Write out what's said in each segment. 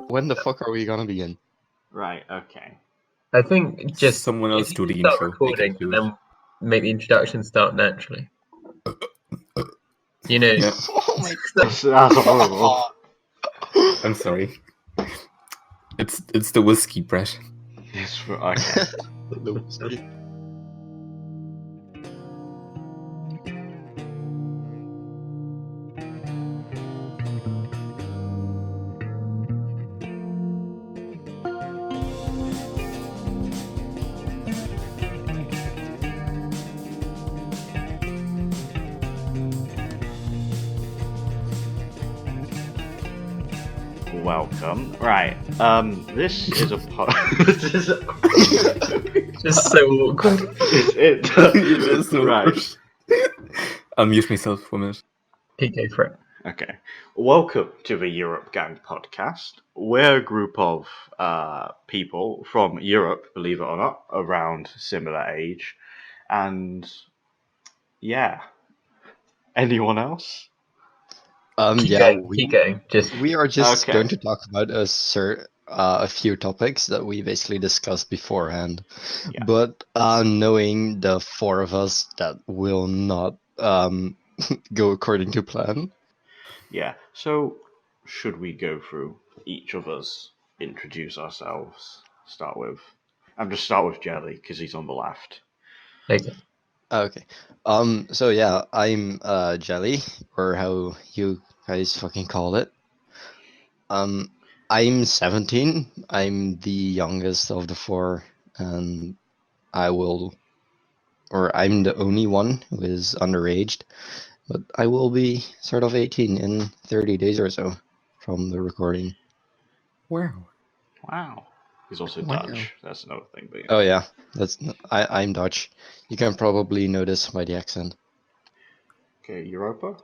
when the fuck are we gonna begin? Right, okay. I think just Someone else do the start intro. recording and then make the introduction start naturally. You know, Yeah. Oh my That's horrible. I'm sorry. It's the whiskey, Brett. Yes, okay. The whiskey. Welcome. Right. This is a just so awkward. It's right. I'll mute myself for a minute. PK for it. Okay. Welcome to the Europe Gang podcast. We're a group of people from Europe, believe it or not, around similar age. And yeah. Anyone else? Keep Yeah, going, keep going. we are just Okay. going to talk about a few topics that we basically discussed beforehand. Yeah. But knowing the four of us, that will not go according to plan. Yeah. So should we go through each of us, introduce ourselves, I'm just start with Jelly because he's on the left. Okay. Okay. So yeah, I'm Jelly, or how you guys fucking call it. I'm 17. I'm the youngest of the four, and I'm the only one who is underaged, but I will be sort of 18 in 30 days or so from the recording. Wow. Wow. He's also Wow. Dutch. That's another thing. But Oh yeah, I'm Dutch. You can probably notice by the accent. Okay, Europa.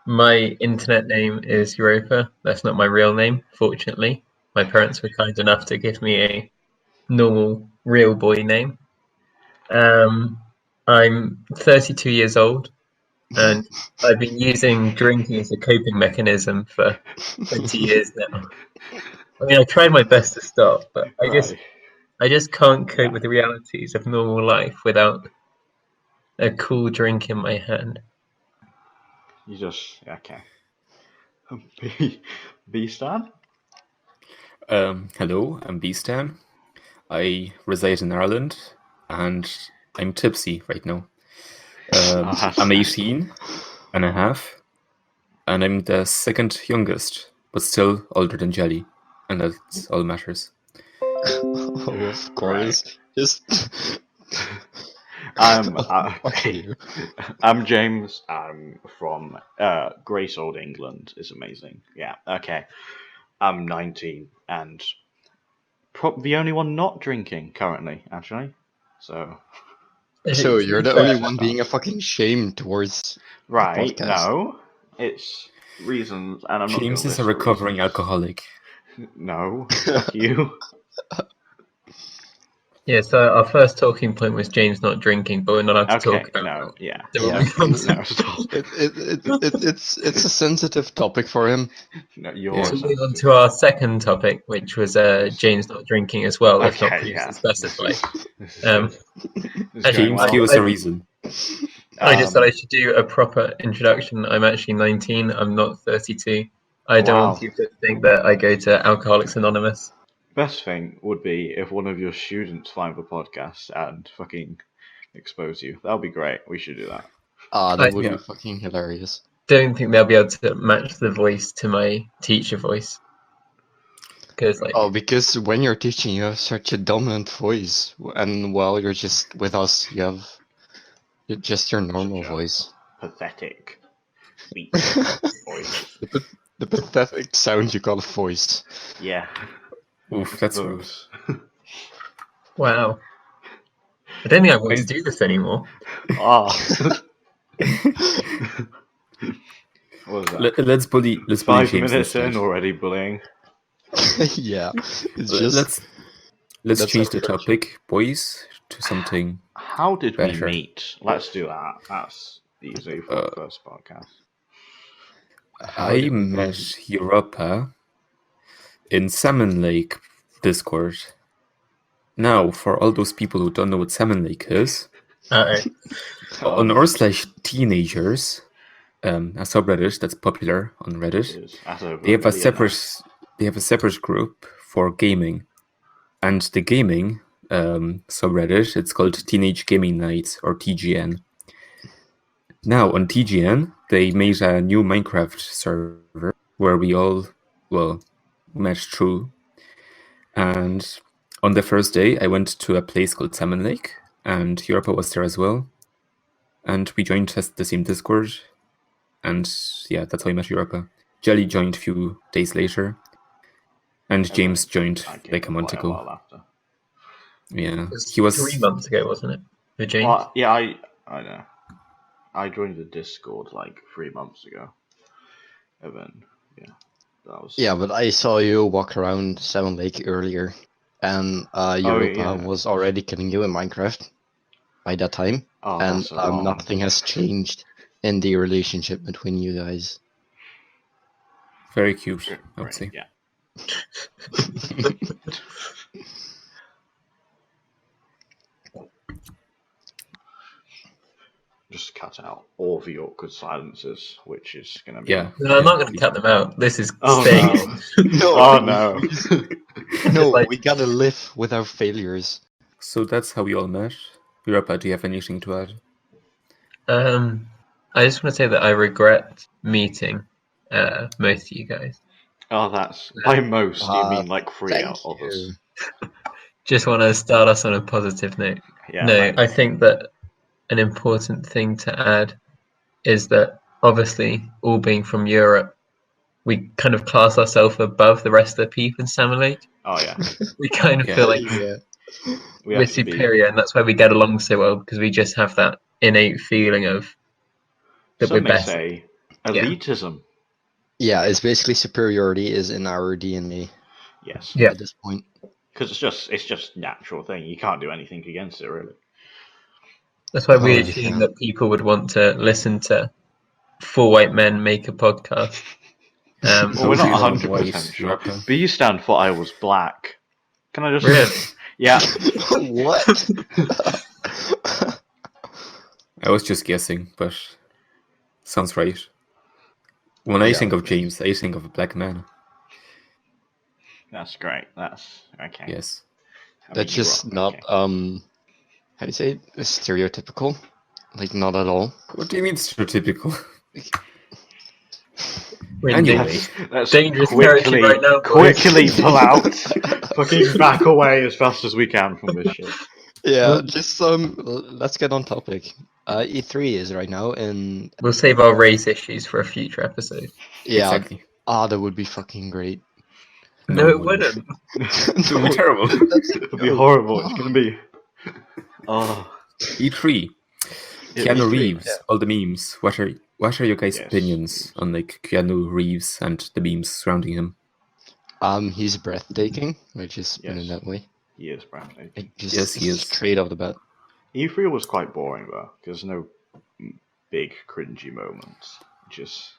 My internet name is Europa. That's not my real name, fortunately. My parents were kind enough to give me a normal real boy name. I'm 32 years old, and I've been using drinking as a coping mechanism for 20 years now. I mean, I tried my best to stop, but I just can't cope with the realities of normal life without a cool drink in my hand. You just okay. B-Stan? Hello, I'm Beastan. I reside in Ireland, and I'm tipsy right now. I'm 18 and a half, and I'm the second youngest, but still older than Jelly, and that's all that matters. Oh, of course. Right. Just. Fuck you. I'm James. I'm from Grace Old England. It's amazing. Yeah. Okay. I'm 19 and the only one not drinking currently, actually. So You're the only one being a fucking shame towards right? the podcast. No, it's reasons, and I'm not. James gonna is a list recovering reasons. alcoholic. No, fuck you. Yeah, so our first talking point was James not drinking, but we're not allowed to Okay. talk about No. Yeah. that. Yeah. No, stop. It's a sensitive topic for him. No, Yeah. you're. So move on to our second topic, which was James not drinking as well, if not Okay. previously Yeah. specified. This is going Actually, James, well. give us a reason. I just thought I should do a proper introduction. I'm actually 19. I'm not 32. I don't want you to think that I go to Alcoholics Anonymous. Best thing would be if one of your students find the podcast and fucking expose you. That would be great. We should do that. That would be fucking hilarious. Don't think they'll be able to match the voice to my teacher voice. Because when you're teaching, you have such a dominant voice, and while you're just with us, you have just your normal voice. Pathetic. Voice. The pathetic sound you call a voice. Yeah. Oof, that's rude. Wow. I don't think I want to do this anymore. Oh. What was that? Let's bully 5 James minutes instead. in already bullying. Yeah. It's just. Let's change the topic, boys, to something. How did better. we meet? Let's do that. That's easy for the first podcast. How I did we met Europa in Salmon Lake Discord. Now, for all those people who don't know what Salmon Lake is, on r/teenagers, a subreddit that's popular on Reddit, they have a separate group for gaming, and the gaming subreddit, it's called Teenage Gaming Night, or TGN. Now on TGN, they made a new Minecraft server where we all met through, and on the first day I went to a place called Salmon Lake, and Europa was there as well, and we joined the same Discord, and yeah, that's how I met Europa. Jelly joined a few days later, and James joined like a month ago. Yeah, he was 3 months ago, wasn't it? For James? Well, yeah, I know. I joined the Discord like 3 months ago, and then that was. Yeah, but I saw you walk around Salmon Lake earlier, and Europa was already killing you in Minecraft by that time, and nothing has changed in the relationship between you guys. Very cute, I would say. Yeah. Just cut out all the awkward silences, which is going to be... Yeah. No, I'm not going to cut them out. This is staying. No. No, we gotta live with our failures. So that's how we all met. Europa, do you have anything to add? I just want to say that I regret meeting most of you guys. Oh, that's... By most, you mean like 3 out of us. Just want to start us on a positive note. Yeah, no, I think that an important thing to add is that obviously, all being from Europe, we kind of class ourselves above the rest of the people in Salmon Lake. Oh yeah. We kind of feel like we're superior, and that's why we get along so well, because we just have that innate feeling of that we're better. Some may say elitism. Yeah, it's basically superiority is in our DNA. Yes. Yeah. At this point. Because it's just natural thing. You can't do anything against it, really. That's why we assume that people would want to listen to 4 white men make a podcast. Well, we're not 100% sure. But you stand for I was black. Can I just... Really? Yeah. What? I was just guessing, but sounds right. When I think of James, I think of a black man. That's great. That's okay. Yes. That's just not how do you say it? Stereotypical? Like, not at all. What do you mean stereotypical? Anyway, that's dangerous territory right now. Quickly pull out. Fucking back away as fast as we can from this shit. Yeah, just let's get on topic. E3 is right now, and we'll save our race issues for a future episode. Yeah. Exactly. That would be fucking great. No, it wouldn't. It would be terrible. It would be horrible. It's gonna be. Oh. E3. Keanu Reeves. All the memes. What are your guys' opinions on like Keanu Reeves and the memes surrounding him? He's breathtaking. Let's just put it that way. He is breathtaking. Yes, he is. Straight off the bat. E3 was quite boring though, because no big cringy moments. Just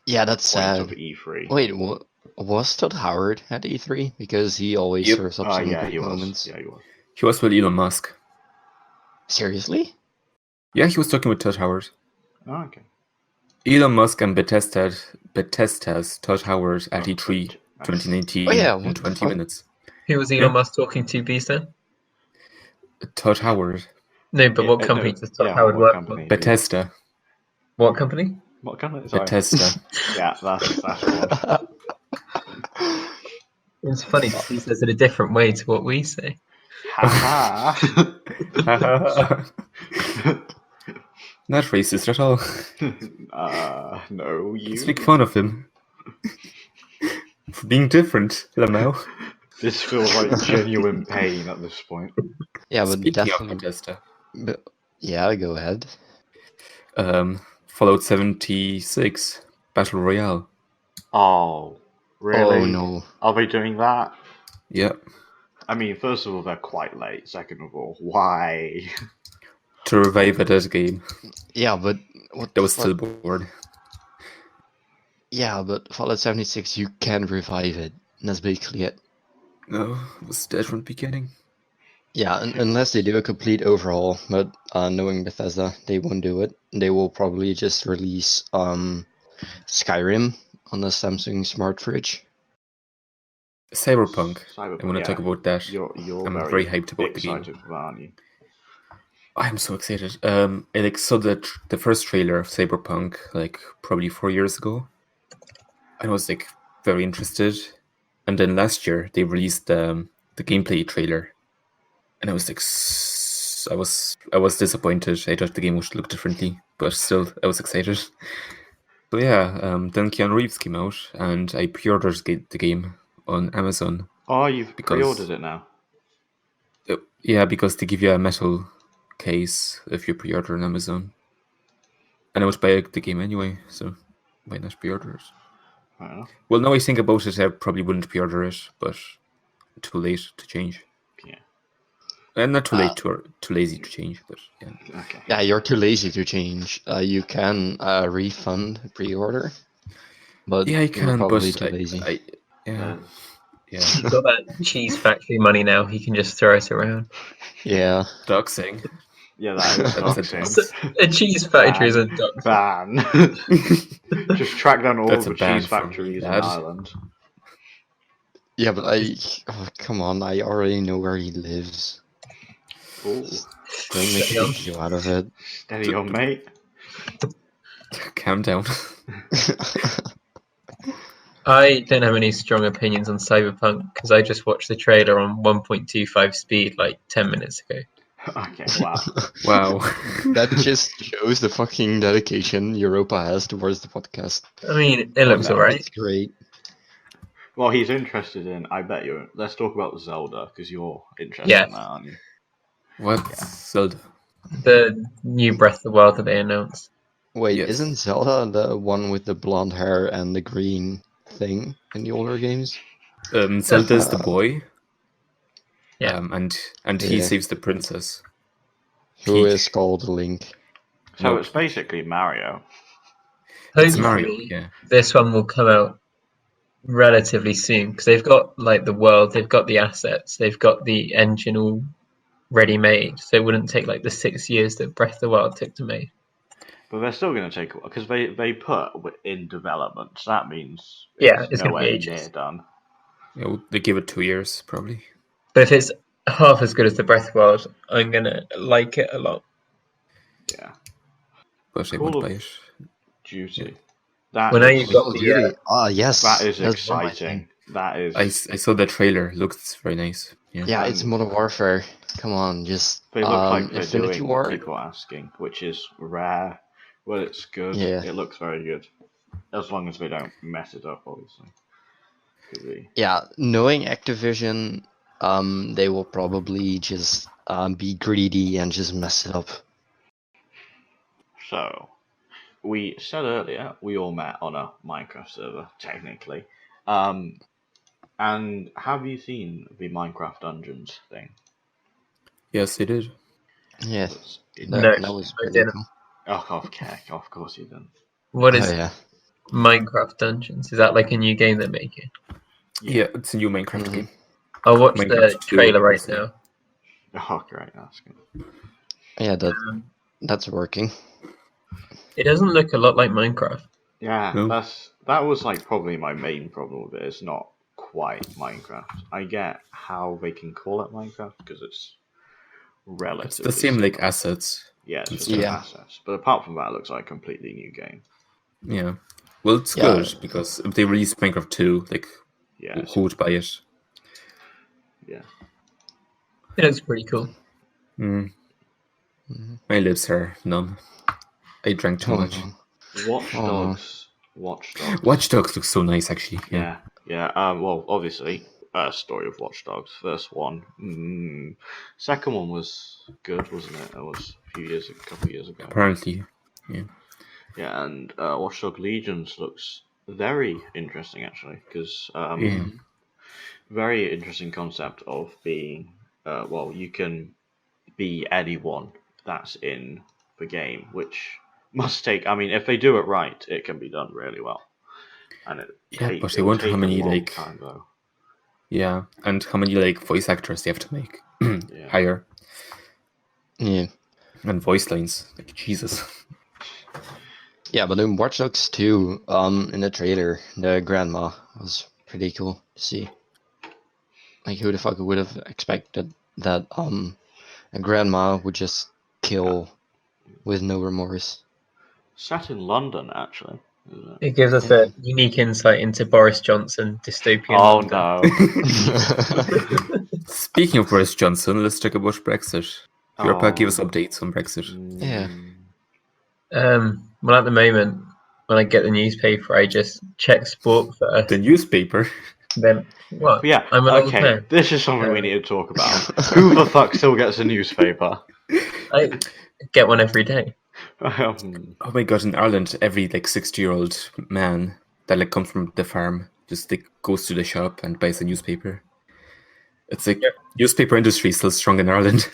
that's sad. Of E3. Wait, was Todd Howard at E3? Because he always serves up some good moments. Yeah, he was. He was with Elon Musk. Seriously? Yeah, he was talking with Todd Howard. Oh, okay. Elon Musk and Bethesda's Todd Howard at E3 2019 in 20 minutes. Who was Elon Musk talking to, Beeson? Todd Howard. No, but what company does Todd Howard work for? Bethesda. What company? What company? Sorry. Bethesda. Yeah, that's one. It's funny because he says it a different way to what we say. Not racist at all. No, you. Let's make fun of him. For being different, Lamau. This feels like genuine pain at this point. Yeah, but Speaking definitely. of Bethesda. Yeah, go ahead. Fallout 76 Battle Royale. Oh, really? Oh, no. Are they doing that? Yeah. I mean, first of all, they're quite late. Second of all, why? To revive a dead game. Yeah, but what that was still bored. Yeah, but Fallout 76, you can revive it. And that's basically it. No, it was dead from the beginning. Yeah, unless they do a complete overhaul, but knowing Bethesda, they won't do it. They will probably just release Skyrim on the Samsung Smart Fridge. Cyberpunk. I want to yeah. talk about that. You're I'm very hyped about the game. excited for that, aren't you? I'm so excited. I saw the first trailer of Cyberpunk like probably 4 years ago. I was like very interested, and then last year they released the gameplay trailer, and I was like, I was disappointed. I thought the game would look differently, but still, I was excited. So yeah, then Keanu Reeves came out, and I pre-ordered the game on Amazon. Oh, you've pre-ordered it now? Yeah, because they give you a metal case if you pre-order on Amazon. And I would buy the game anyway, so why not pre-order it? Fair enough. Well, now I think about it, I probably wouldn't pre-order it, but too late to change. Yeah. And not too late, too lazy to change, but yeah. Okay. Yeah, you're too lazy to change. You can refund pre-order, but Yeah, I can, you're probably but too lazy. yeah. He's got that cheese factory money now. He can just throw it around. Yeah. Doxing. Yeah, that is doxing. So, a cheese factory is a doxing. Ban. Just track down all That's the a ban cheese from factories in Dad. Ireland. Yeah, but come on, I already know where he lives. Ooh. Don't make a big deal out of it. Steady on, mate. Calm down. I don't have any strong opinions on Cyberpunk because I just watched the trailer on 1.25 speed like 10 minutes ago. Okay, wow. Wow. That just shows the fucking dedication Europa has towards the podcast. I mean, it looks no, alright. It's great. Well, he's interested in, I bet you, let's talk about Zelda, because you're interested Yeah. in that, aren't you? What? Yeah. Zelda? The new Breath of the Wild that they announced. Wait, Yes. isn't Zelda the one with the blonde hair and the green thing in the older games? Zelda's the boy. Yeah. And he Yeah. saves the princess. Who Peach. is called Link. So No. it's basically Mario. It's Hopefully, Mario, yeah. this one will come out relatively soon because they've got like the world, they've got the assets, they've got the engine all ready made, so it wouldn't take like the 6 years that Breath of the Wild took to make. But they're still going to take a while, because they put in development, so that means Yeah, it's gonna be nowhere ages. near done. They give it 2 years, probably. But if it's half as good as the Breath of the Wild, I'm gonna like it a lot. Yeah. But I Call won't of buy it. Duty. That Well, now is, you've got the Yes. that is that's one of my exciting. thing. That is. I saw the trailer. Looks very nice. Yeah. Yeah, it's Modern Warfare. Come on, just They look like they're Infinity doing War. what people are asking, which is rare. Well, it's good. Yeah. It looks very good. As long as they don't mess it up, obviously. Could be. Yeah, knowing Activision, they will probably just be greedy and just mess it up. So, we said earlier we all met on a Minecraft server, technically. And have you seen the Minecraft Dungeons thing? Yes, they did. Yeah, No, that was I pretty didn't. cool. Oh, okay, of course you didn't. What is Oh, yeah. Minecraft Dungeons? Is that like a new game they're making? Yeah, it's a new Minecraft Mhm. game. I'll watch the Minecraft 2, trailer right obviously. now. Oh, great, that's good. Yeah, that's working. It doesn't look a lot like Minecraft. Yeah, No. that was like probably my main problem with it. It's not quite Minecraft. I get how they can call it Minecraft because it's relatively. It's the same like assets. Yeah, it's just Yeah. assets. But apart from that, it looks like a completely new game. Yeah. Well, it's Yeah. good because if they release Minecraft 2, like, Yeah, who would buy it? yeah. It looks pretty cool. Mm. Mhm. My lips are numb. I drank too Oh, much. no. Watch Oh. Dogs. Watch Dogs. Watch Dogs looks so nice, actually. Yeah. Yeah. Well, obviously, story of Watch Dogs. First one. Second one was good, wasn't it? It was a couple of years ago. Apparently. Yeah, and Watch Dogs Legions looks very interesting actually, because Yeah. very interesting concept of being. You can be anyone that's in the game, which must take. I mean, if they do it right, it can be done really well. And but I wonder how many like time, though. Yeah, and how many like voice actors they have to make hire. Yeah. And voice lines, like Jesus. Yeah, but in Watch Dogs 2, in the trailer, the grandma was pretty cool to see. Like, who the fuck would have expected that a grandma would just kill with no remorse? Set in London, actually. It gives us a unique insight into Boris Johnson dystopian. Oh London. no! Speaking of Boris Johnson, let's talk about Brexit. Europa, give us updates on Brexit. Yeah. Well, at the moment, when I get the newspaper, I just check sport first. The newspaper? Then what? Yeah. I'm an old Okay. man. This is something we need to talk about. Who the fuck still gets a newspaper? I get one every day. Oh my god! In Ireland, every like 60-year-old man that like comes from the farm just like goes to the shop and buys a newspaper. It's like newspaper industry is still strong in Ireland.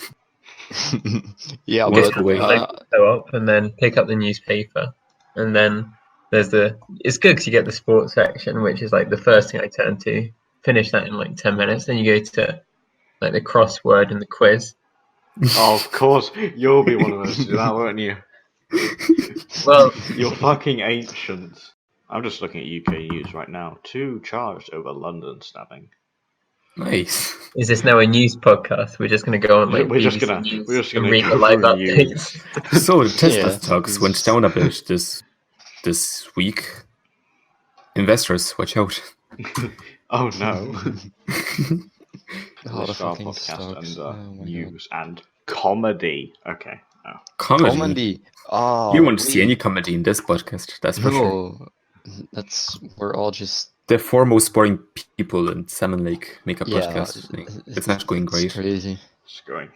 Yeah, Just but go up and then pick up the newspaper, and then there's it's good because you get the sports section, which is like the first thing I turn to. Finish that in like 10 minutes, then you go to like the crossword and the quiz. Oh, of course, you'll be one of those to do that, won't you? Well, you're fucking ancient. I'm just looking at UK news right now. 2 charged over London stabbing. Nice. Is this now a news podcast? We're just going to go on like we're BBC just gonna News go and read the through live the updates. So the Tesla Yeah. stocks went down a bit this week. Investors, watch out. Oh no. Oh, the Star fucking podcast stocks. and Oh my news and comedy. Okay. Oh. Comedy. Comedy. Oh, You won't see any comedy in this podcast, that's for sure. No, we're all just The 4 most boring people in Salmon Lake make a yeah. podcast. It's not going great. Crazy. It's going.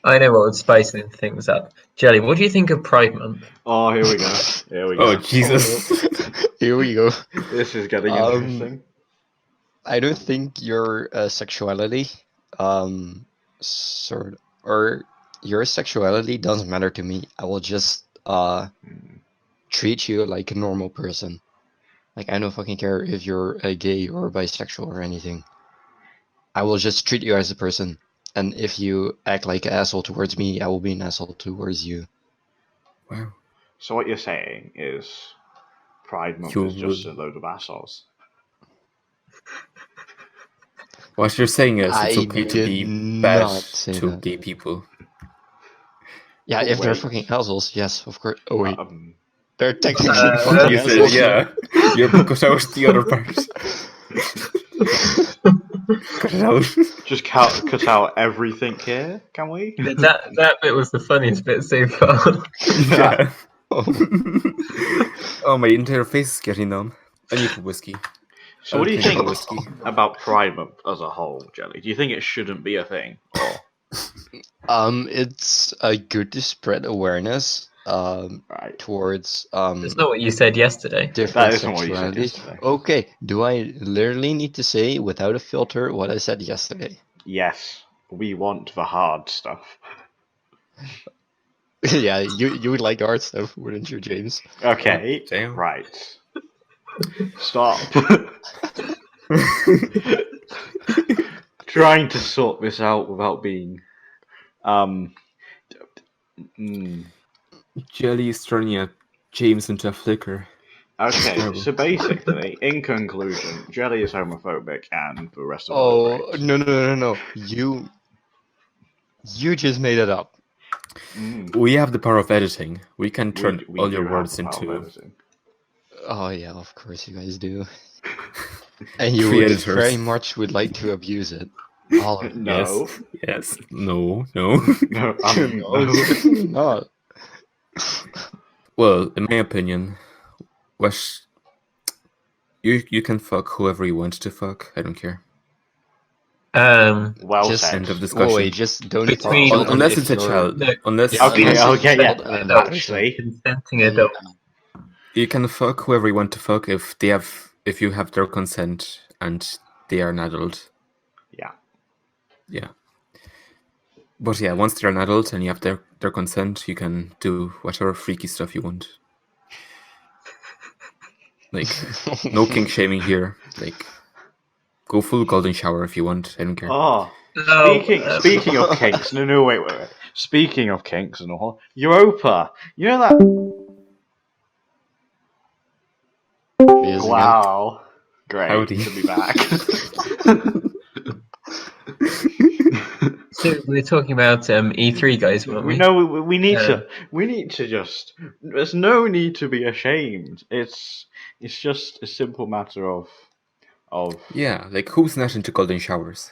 I know what would spice things up. Jelly, what do you think of Pride Month? Oh, here we go. Here we go. Oh, Jesus. Here we go. This is getting interesting. I don't think your sexuality, your sexuality doesn't matter to me. I will just treat you like a normal person. Like, I don't fucking care if you're a gay or bisexual or anything. I will just treat you as a person. And if you act like an asshole towards me, I will be an asshole towards you. Wow. So what you're saying is Pride Month is just a load of assholes. What you're saying is it's I okay to did be bad not say to that. gay people. Yeah, Oh, if they're wait. fucking assholes, yes, of course. Oh wait, Um, they're technically You fucking You assholes. said, yeah. You cut out the other part. Cut it out. just cut out everything here, can we? That bit was the funniest bit so far. Yeah. Oh, my entire face is getting numb. I need whiskey. So what do you Okay, think whiskey. about Pride Month as a whole, Jelly? Do you think it shouldn't be a thing? Or It's good to spread awareness right. towards That's not what you said yesterday. different That isn't what you said sexualities. yesterday. Okay, do I literally need to say without a filter what I said yesterday? Yes, we want the hard stuff. Yeah, you would like art stuff, wouldn't you, James? Okay, Damn. right. Stop. Trying to sort this out without being Jelly is turning a James into a flicker. Okay, Terrible. so basically, in conclusion, Jelly is homophobic and the rest of Oh us. no! You just made it up. We have the power of editing. We can We turn all do your have words the power of into editing. Oh yeah, of course you guys do. And you Free would editors. very much would like to abuse it. All of it. No, Yes. No. no, No, no. definitely not. Well, in my opinion, you can fuck whoever you want to fuck. I don't care. Well Just said. End of discussion. Oh wait, just don't fuck Between- children Unless if it's a you're- child. No. Unless Okay, Unless it's okay, yeah. child and adult. Actually, Consenting adult. you can fuck whoever you want to fuck if you have their consent and they are an adult. yeah. Yeah. But yeah, once they're an adult and you have their consent, you can do whatever freaky stuff you want. Like, no kink shaming here. Like, go full golden shower if you want. I don't care. Oh, No, speaking of kinks. No, wait. Speaking of kinks and all, Europa. You know that? Yes, Wow. Great Howdy. to be back. So we were talking about E3, guys, weren't we? We need to just. There's no need to be ashamed. It's just a simple matter of. Yeah, like, who's not into golden showers?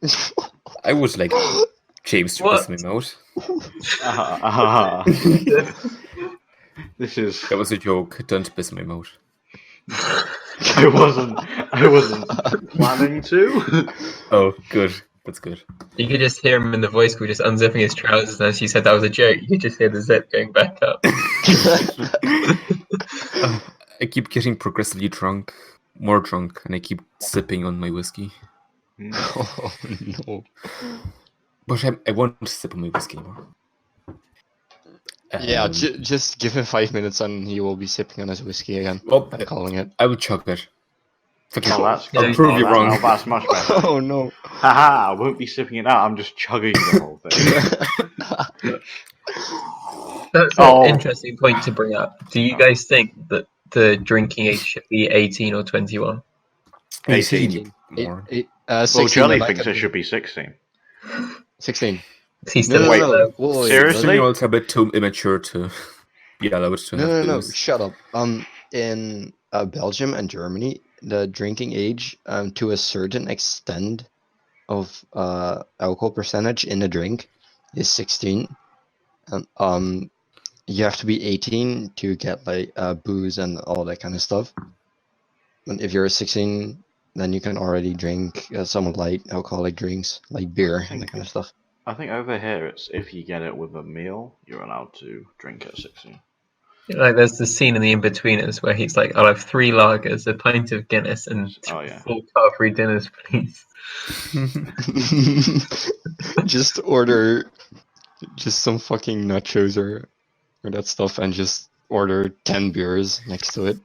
again. I would like James to What? piss me out. This is. That was a joke. Don't piss my mouth. I wasn't planning to. Oh, good. That's good. You could just hear him in the voice call just unzipping his trousers, and as he said that was a joke, you could just hear the zip going back up. I keep getting progressively more drunk, and I keep sipping on my whiskey. Oh no. But I won't sip on my whiskey anymore. Yeah, just give him 5 minutes and he will be sipping on his whiskey again. Well, I'm calling it. I will chug it. Fuck it. Oh, that's I'll good. prove you wrong. Oh, that's much better. Oh no. Haha, I won't be sipping it out. I'm just chugging the whole thing. That's Oh. an interesting point to bring up. Do you guys think that the drinking age should be 18 or 21? 18. More. Well, 16 Jelly like thinks it. it should be 16. 16. He's No, still no, Wait, no. low. Whoa, seriously? You're also a bit too immature to be allowed to have No, booze. shut up. In Belgium and Germany, the drinking age, to a certain extent of alcohol percentage in a drink is 16. And you have to be 18 to get like booze and all that kind of stuff. And if you're 16, then you can already drink some light alcoholic drinks like beer and that kind of stuff. I think over here it's if you get it with a meal, you're allowed to drink at 16. Like there's the scene in the In-Betweeners where he's like, I'll have 3 lagers, a pint of Guinness, and Oh, yeah. 4 car-free dinners, please. Just order just some fucking nachos or that stuff and just order 10 beers next to it.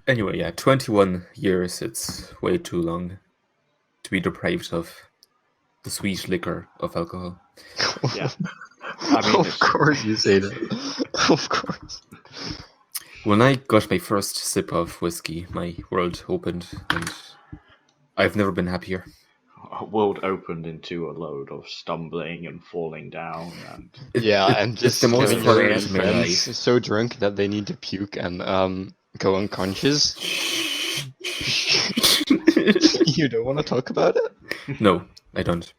Anyway, yeah, 21 years, it's way too long to be deprived of the sweet liquor of alcohol. Yeah. I mean, Of it's- course you say that. Of course. When I got my first sip of whiskey, my world opened, and I've never been happier. A world opened into a load of stumbling and falling down and Yeah, and it's just the most getting your fun of my friends life. so drunk that they need to puke and go unconscious. You don't want to talk about it? No, I don't.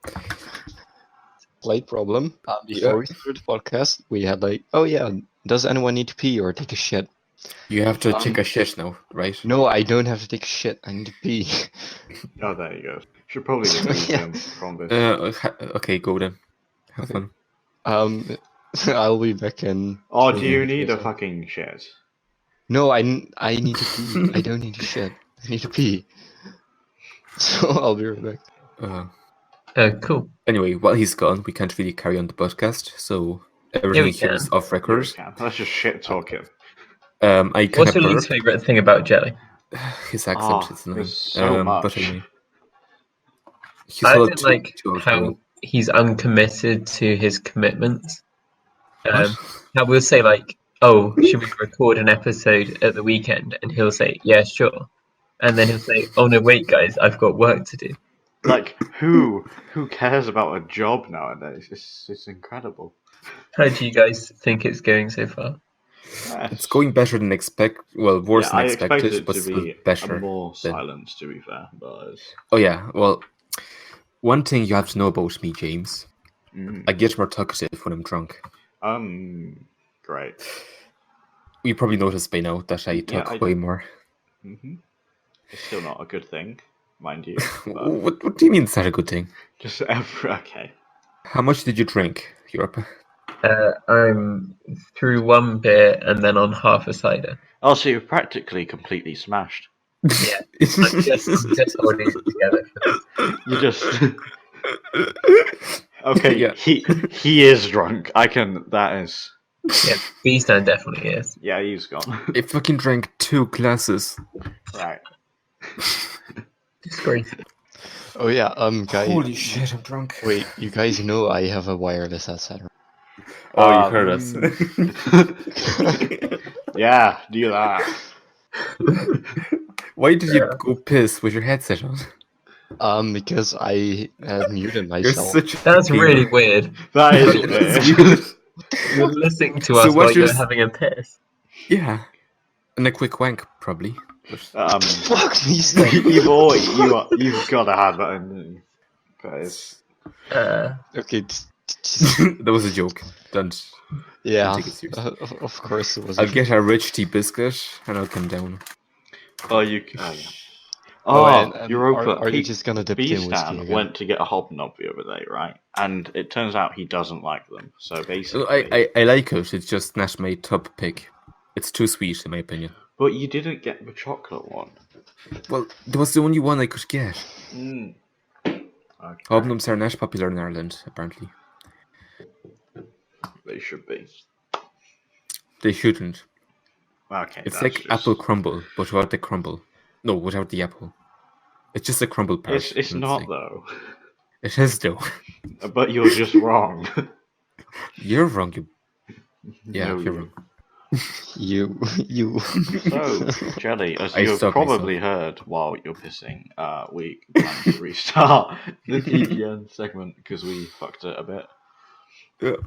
Slight problem. Before we started the podcast, we had like, oh yeah, does anyone need to pee or take a shit? You have to take a shit now, right? No, I don't have to take a shit. I need to pee. oh, there you go. Should probably remove Yeah. him from this. Okay, go then. Have fun. I'll be back in. Oh, do you need a fucking shit? No, I need to pee. I don't need to shit. I need to pee. So I'll be right back. Cool. Anyway, while he's gone, we can't really carry on the podcast, so everything we here is can. off record. Let's just shit talk him. I kind What's of your least favourite thing about Jelly? his accent. Oh, Is annoying. there's so But much. anyway, he's I a lot don't like too how outgoing. he's uncommitted to his commitments. What? I will say like, oh, should we record an episode at the weekend? And he'll say, yeah, sure. And then he'll say, oh no, wait, guys, I've got work to do. Like, who cares about a job nowadays? It's incredible. How do you guys think it's going so far? It's going better than worse I than expected, expected but it to still be better. more than- silence, to be fair. But it's, Oh yeah, well, one thing you have to know about me, James, mm, I get more talkative when I'm drunk. great. You probably noticed by now that I talk I way do. more. hmm It's still not a good thing, mind you. But What do you mean it's not a good thing? just okay. How much did you drink, Europe? I'm through 1 beer and then on half a cider. Oh, so you're practically completely smashed. Yeah, I'm just holding it together. You just okay. Yeah. He is drunk. That is Yeah, B-Stan definitely is. Yeah, he's gone. I fucking drank 2 glasses. Right. Disgrace. Oh yeah, guys. Holy shit, I'm drunk. Wait, you guys know I have a wireless headset. Oh, you heard us. Yeah, do that. Why did you Yeah. go piss with your headset on? Because I had muted You're myself. such a That's gamer. really weird. That is It's weird. weird. You're listening to So us what's while you're your- having a piss. Yeah. And a quick wank, probably. But- Fuck me, Stan. You've got to have that in guys. Okay, that was a joke. Don't. yeah, take it seriously. of course it was. I'll get a rich tea biscuit and I'll come down. Oh, you can. Oh, Oh, and Europa. are you just gonna dip in whiskey B-Stan again? went to get a hobnob the other day, right? And it turns out he doesn't like them. So basically, I like it. It's just not my top pick. It's too sweet, in my opinion. but you didn't get the chocolate one. Well, that was the only one I could get. Mm. Okay. Hobnobs are not popular in Ireland, apparently. They should be. They shouldn't. Okay. It's that's like just- apple crumble, but without the crumble. No, without the apple. It's just a crumble part. It's let's not say. though. It is though. But you're just wrong. You're wrong. You. Yeah, No, you're you- wrong. You. So, Jelly, as I you've stopped probably heard while you're pissing, we plan to restart the TGN segment because we fucked it a bit.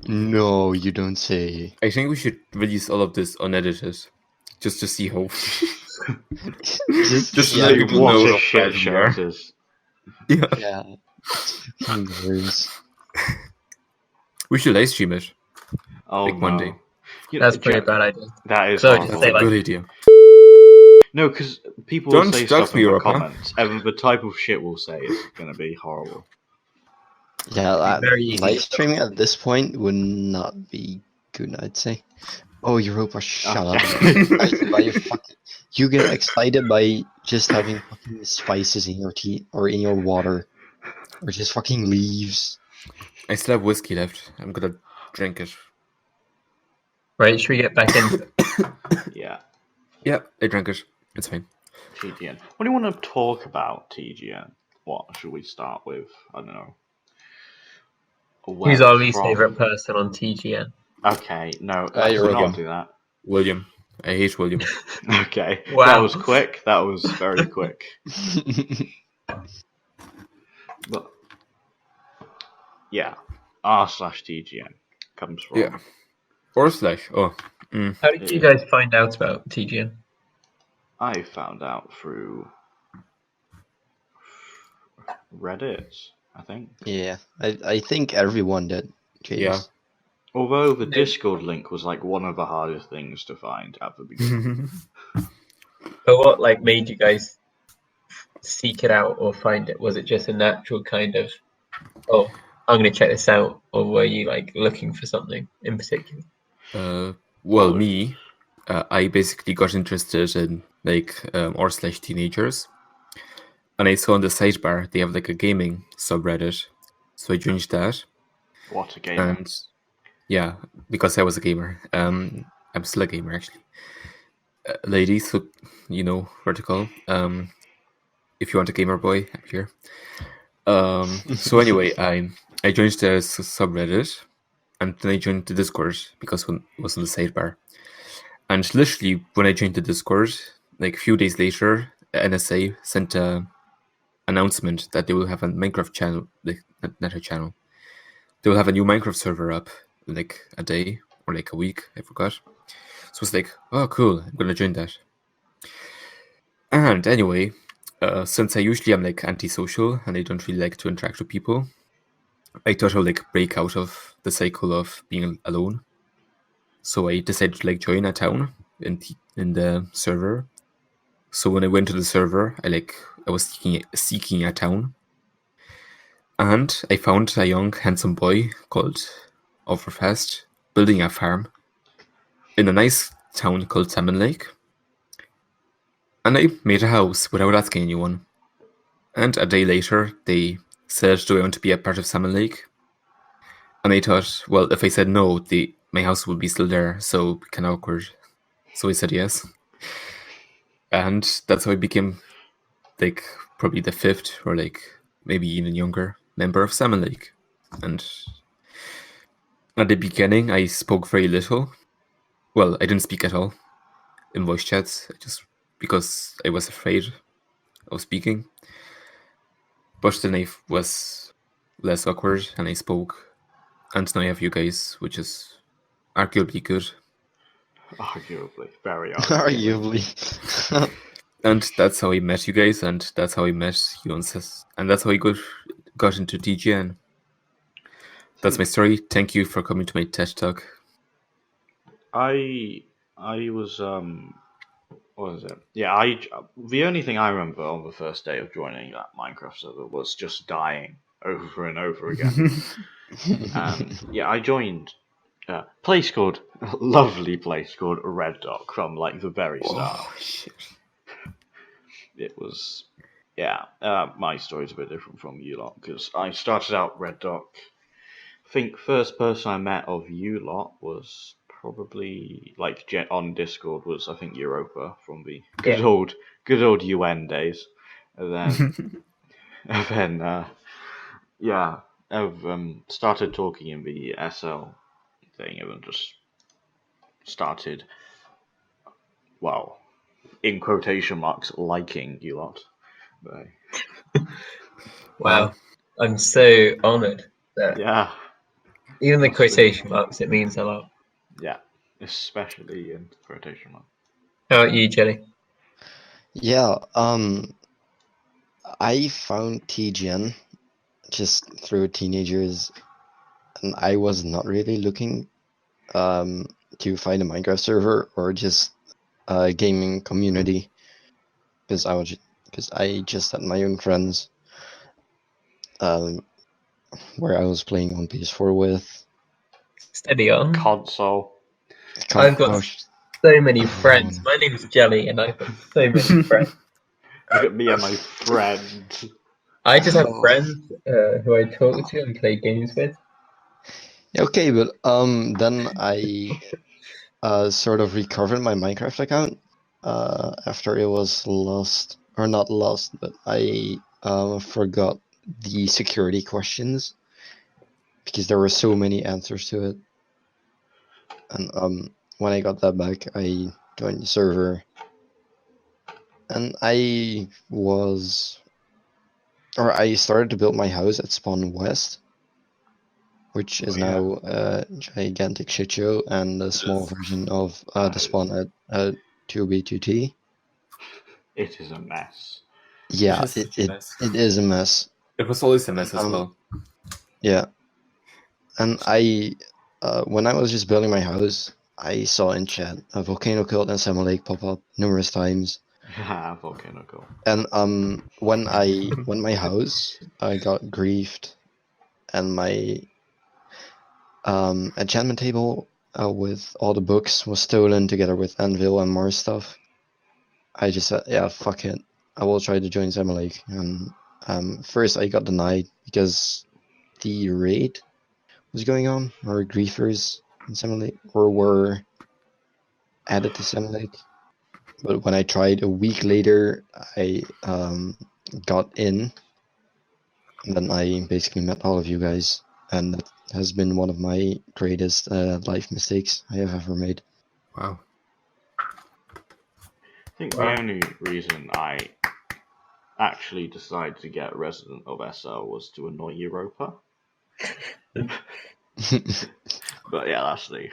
No, you don't say. I think we should release all of this unedited, just to see how. Just yeah, let Like, people what know a how shit bad we show are. it is. Yeah, yeah. Fucking gross. we should live stream it. Oh, Like one day. You know, That's pretty Jack, bad idea. That is So, horrible. just That's say, a like- good idea. No, because people will Don't say dox stuff me, in the Europa. comments, and the type of shit we'll say is going to be horrible. Yeah, Very easy. live streaming at this point would not be good, I'd say. Oh, Europa, shut up. Okay. You get excited by just having fucking spices in your tea or in your water, or just fucking leaves. I still have whiskey left. I'm gonna drink it. Right, should we get back into it? Yeah, Yeah, I drank it. It's fine. TGN. What do you want to talk about, TGN? What should we start with? I don't know. Where Who's our least from? favourite person on TGN? Okay, no, let's you're not welcome. do that. William. I hate William. Okay, Wow. that was quick. That was very quick. But yeah, r/TGN comes from. Yeah. Or slash. Oh. How did you guys find out about TGN? I found out through Reddit, I think. Yeah, I think everyone did, James. Yeah. Although the Discord link was like one of the hardest things to find at the beginning. But what like made you guys seek it out or find it? Was it just a natural kind of, oh, I'm going to check this out, or were you like looking for something in particular? Well, me, I basically got interested in like r/ teenagers, and I saw on the sidebar they have like a gaming subreddit, so I joined that. What a game. And yeah, because I was a gamer. I'm still a gamer actually. Ladies, so you know where to call. If you want a gamer boy, I'm here. So anyway, I joined the subreddit, and then I joined the Discord because it was on the sidebar. And literally, when I joined the Discord, like a few days later, NSA sent an announcement that they will have a Minecraft channel, like not a channel. They will have a new Minecraft server up in like a day or like a week, I forgot. So it's like, oh cool, I'm gonna join that. And anyway, since I usually am like antisocial and I don't really like to interact with people, I thought I'll like break out of the cycle of being alone. So I decided to like join a town in the server. So when I went to the server, I was seeking a town. And I found a young, handsome boy called Overfast building a farm in a nice town called Salmon Lake. And I made a house without asking anyone. And a day later, they said, do I want to be a part of Salmon Lake? And I thought, well, if I said no, they my house would be still there, so kind of awkward. So I said yes. And that's how I became like probably the 5th or like maybe even younger member of Salmon Lake. And at the beginning, I spoke very little. Well, I didn't speak at all in voice chats, just because I was afraid of speaking. But then I was less awkward and I spoke. And now I have you guys, which is arguably good. Arguably, very arguably. Arguably. And that's how I met you guys, and that's how I met you and and that's how I got into TGN. That's my story. Thank you for coming to my TED Talk. I was what was it? Yeah, the only thing I remember on the first day of joining that Minecraft server was just dying over and over again. And yeah, I joined a lovely place called Red Dock from like the very start. Oh, shit. It was, yeah. My story's a bit different from you lot because I started out Red Dock. I think first person I met of you lot was probably like on Discord was I think Europa from the good old UN days, and then I've started talking in the SL thing and just started, well, in quotation marks, liking you lot. But, Wow, I'm so honoured that yeah, even the quotation marks, it means a lot. yeah, especially in quotation marks. How about you, Jelly? Yeah, I found TGN just through teenagers, and I was not really looking to find a Minecraft server or just a gaming community, because I just had my own friends where I was playing on PS4 with. Steady on. Console. I've got so many friends. My name is Jelly, and I've got so many friends. Look at me and my friends. I just have friends who I talk to and play games with. Okay, but then I sort of recovered my Minecraft account after it was lost, or not lost, but I forgot the security questions because there were so many answers to it. And when I got that back, I joined the server, and I started to build my house at Spawn West, which is now a gigantic shit show and a small version of the spawn at 2B2T. It is a mess. Yeah, it is a mess. It was always a mess as well. Yeah. And when I was just building my house, I saw in chat a Volcano Cult and Salmon Lake pop up numerous times. Volcano Cult. And when my house got griefed and my enchantment table with all the books was stolen together with Anvil and more stuff, I just said, yeah, fuck it, I will try to join Salmon Lake. And first I got denied because the raid was going on, or griefers in Salmon Lake were added to Salmon Lake. But when I tried a week later, I got in, and then I basically met all of you guys, and that has been one of my greatest life mistakes I have ever made. Wow. I think the only reason I actually decided to get Resident of SL was to annoy Europa. But yeah, that's the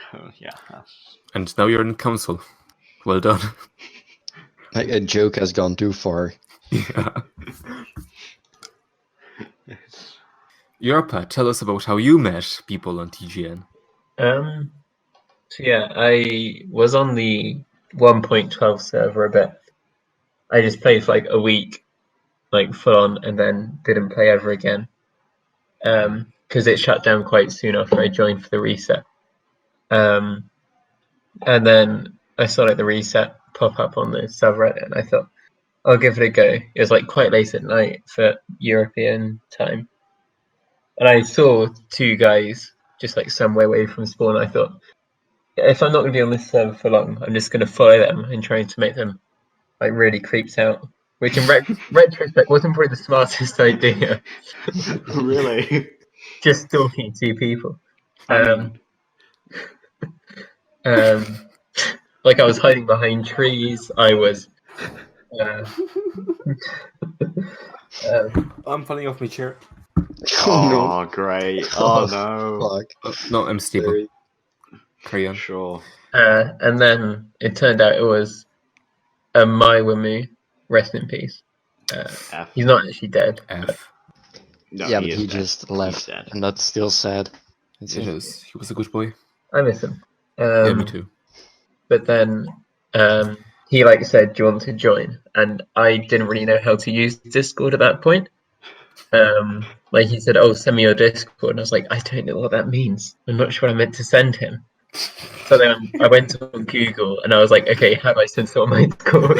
And now you're in council. Well done. Like, a joke has gone too far. Yeah. Europa, tell us about how you met people on TGN. So yeah, I was on the 1.12 server a bit. I just played for like a week, like full on, and then didn't play ever again. Because it shut down quite soon after I joined for the reset. And then I saw like the reset pop up on the subreddit, and I thought, I'll give it a go. It was like quite late at night for European time. And I saw two guys just like somewhere away from spawn. I thought, if I'm not going to be on this server for long, I'm just going to follow them and trying to make them like really creeped out. Which in retrospect wasn't probably the smartest idea. Really? Just stalking two people. I mean, Like I was hiding behind trees. I was. I'm falling off my chair. oh, great. Oh, no. Fuck. No, I'm stable. Very- Carry on. Sure. And then it turned out it was Maiwamu, rest in peace. F. He's not actually dead. F. No, yeah, but is he dead. just He's left, dead. and that's still sad. It's He was a good boy. I miss him. Yeah, me too. But then he like said, "Do you want to join?" And I didn't really know how to use Discord at that point. Like he said, "Oh, send me your Discord," and I was like, "I don't know what that means. I'm not sure what I meant to send him." So then I went on Google and I was like, "Okay, how do I send someone my Discord?"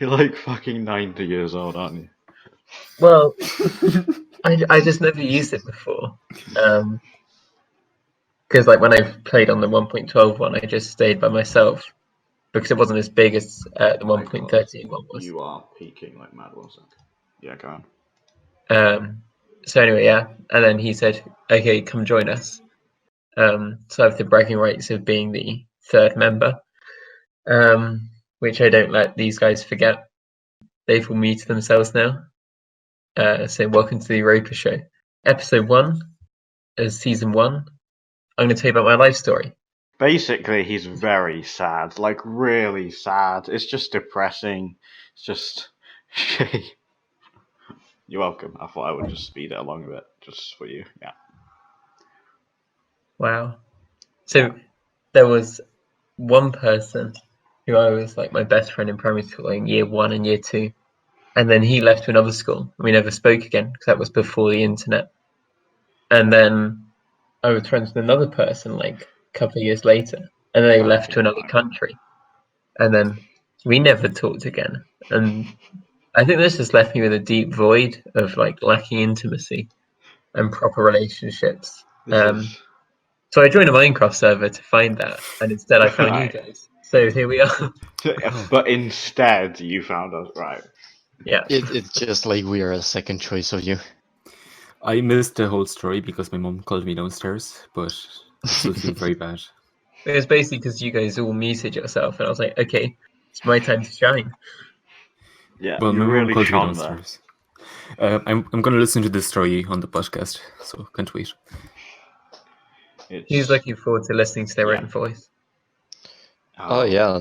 You're like fucking 90 years old, aren't you? Well, I just never used it before. Because like when I played on the 1.12 one, I just stayed by myself because it wasn't as big as the 1.13 one was. You are peaking like mad, one sec. Yeah, go on. So anyway, yeah, and then he said, "Okay, come join us." So I have the bragging rights of being the third member, which I don't let these guys forget. They've all muted themselves now. So welcome to the Europa Show, episode 1, as season 1. I'm going to tell you about my life story. Basically, he's very sad, like really sad. It's just depressing. It's just. You're welcome. I thought I would just speed it along a bit, just for you. Yeah. Wow. So there was one person who I was like my best friend in primary school in year 1 and year 2. And then he left to another school. And we never spoke again because that was before the internet. And then I was friends with another person like a couple of years later. And they left to another country. And then we never talked again. And I think this has left me with a deep void of like lacking intimacy and proper relationships. So I joined a Minecraft server to find that, and instead I found you guys. So here we are. But instead, you found us, right? Yeah. It's just like we are a second choice of you. I missed the whole story because my mom called me downstairs, but I still feel very bad. It was basically because you guys all muted yourself, and I was like, okay, it's my time to shine. Yeah, Well, you my mom really called me shone there. downstairs. I'm going to listen to this story on the podcast, so can't wait. He's looking forward to listening to their Yeah. own voice. Oh yeah,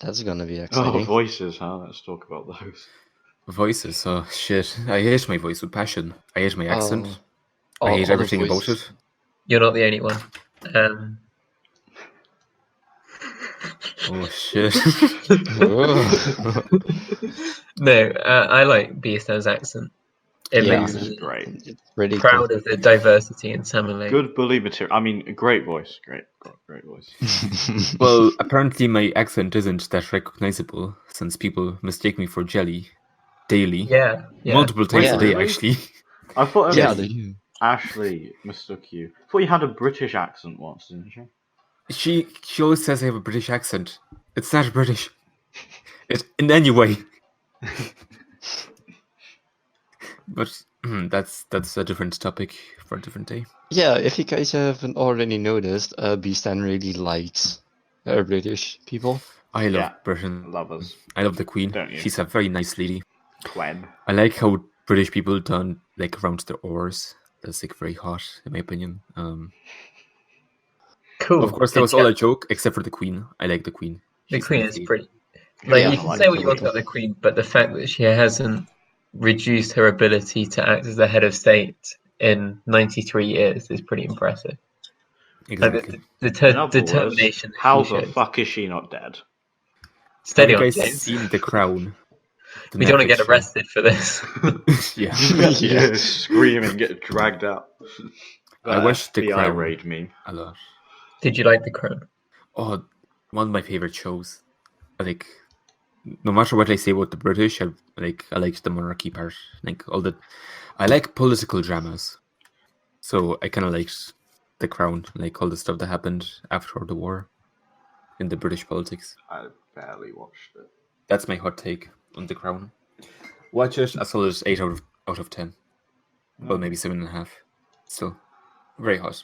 that's gonna be Oh, exciting. voices, huh? Let's talk about those. Voices, oh shit. I hate my voice with passion. I hate my accent. I hate all the everything about voices. it. You're not the only one. Oh shit. No, I like Beastow's accent. It Yeah. makes This me is great. It's really proud of the diversity in Salmon Lake. Good bully material. I mean, great voice. Great voice. cool. Well, apparently my accent isn't that recognizable since people mistake me for Jelly daily. Yeah. Multiple times Yeah. a day, Really? actually. I thought yeah, only Ashley mistook you. I thought you had a British accent once, didn't you? She always says I have a British accent. It's not British. It in any way. But that's a different topic for a different day. yeah. If you guys haven't already noticed, Beastan really likes British people. I love Yeah. Britain. Lovers. I love the Queen. Don't you? She's a very nice lady. Gwen. I like how British people don't like round their oars. That's like very hot, in my opinion. Cool. Of course, that was all a joke, except for the Queen. I like the Queen. The She's Queen nice is lady. pretty. Like Yeah, you I can like say what the you want Queen. about the Queen, but the fact that she hasn't reduced her ability to act as the head of state in 93 years is pretty impressive. Exactly. Like In other determination. words, how she the shows. fuck is she not dead? Steady Have on, you guys James. seen The Crown? The We don't want to Netflix get show? arrested for this. Yeah. Yeah. Screaming, get dragged out. I watched The FBI Crown raid meme. a lot. Did you like The Crown? Oh, one of my favorite shows. Like, no matter what I say about the British, I like the monarchy part. Like I like political dramas, so I kind of liked The Crown, like all the stuff that happened after the war in the British politics. I barely watched it. That's my hot take on The Crown. Watch it. I saw it 8 out of 10. Well, maybe 7.5. Still, very hot.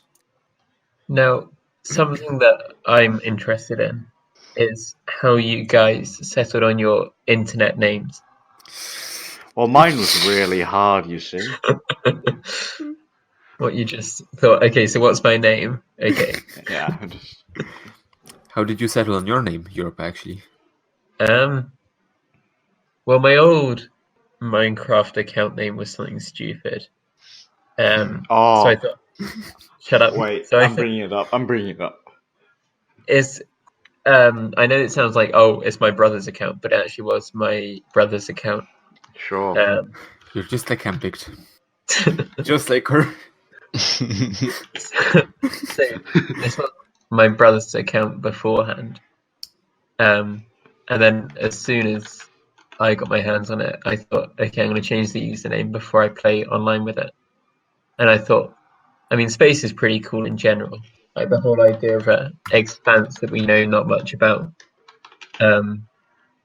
Now, something that I'm interested in is how you guys settled on your internet names. Well, mine was really hard, you see. What you just thought, okay, so what's my name? Okay. Yeah. How did you settle on your name, Europe, actually? Well, my old Minecraft account name was something stupid. So I thought, shut up. Wait, so I'm bringing it up. It's, I know it sounds like, oh, it's my brother's account, but it actually was my brother's account. Sure. You're just like Handpicked. Just like her. So this was my brother's account beforehand. And then as soon as I got my hands on it, I thought, okay, I'm going to change the username before I play online with it. And I thought, I mean, space is pretty cool in general. Like the whole idea of an expanse that we know not much about. And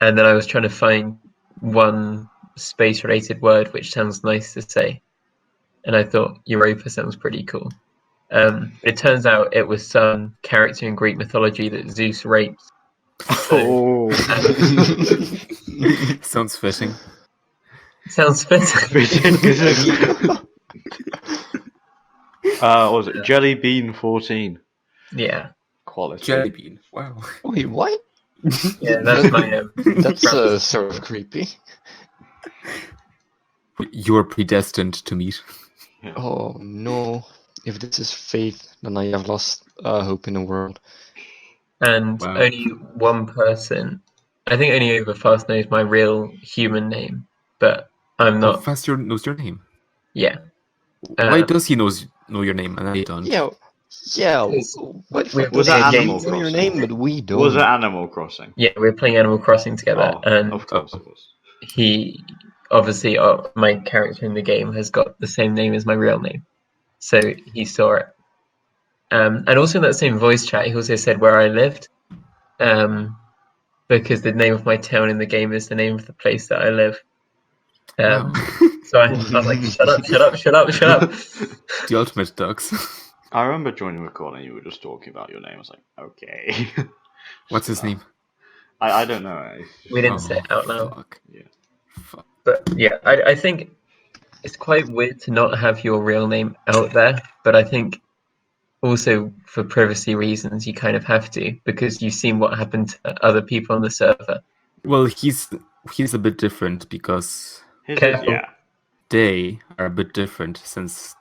then I was trying to find one space-related word which sounds nice to say. And I thought Europa sounds pretty cool. It turns out it was some character in Greek mythology that Zeus rapes. Oh. Sounds fitting. Sounds fitting. What was it? Jelly Bean 14. Yeah. Quality. Jelly bean. Wow. Wait, what? Yeah, that's my That's sort of creepy. You're predestined to meet. Yeah. Oh no! If this is fate, then I have lost hope in the world. And Wow. only one person, I think only Overfast knows my real human name, but I'm not. Fast knows your name. Yeah. Why does he know your name and I don't? Yeah. What Was that you Animal know your Crossing? name, but we don't. Was it Animal Crossing? Yeah, we were playing Animal Crossing together, Oh, and of course it was. he obviously, my character in the game has got the same name as my real name, so he saw it. And also in that same voice chat, he also said where I lived, because the name of my town in the game is the name of the place that I live. Wow. So I was like, shut up. The ultimate ducks. I remember joining the call and you were just talking about your name. I was like, okay. What's his name? I don't know. We didn't say it out loud. Fuck. Yeah. Fuck. But yeah, I think it's quite weird to not have your real name out there, but I think also for privacy reasons you kind of have to, because you've seen what happened to other people on the server. Well, he's a bit different because Careful. they are a bit different since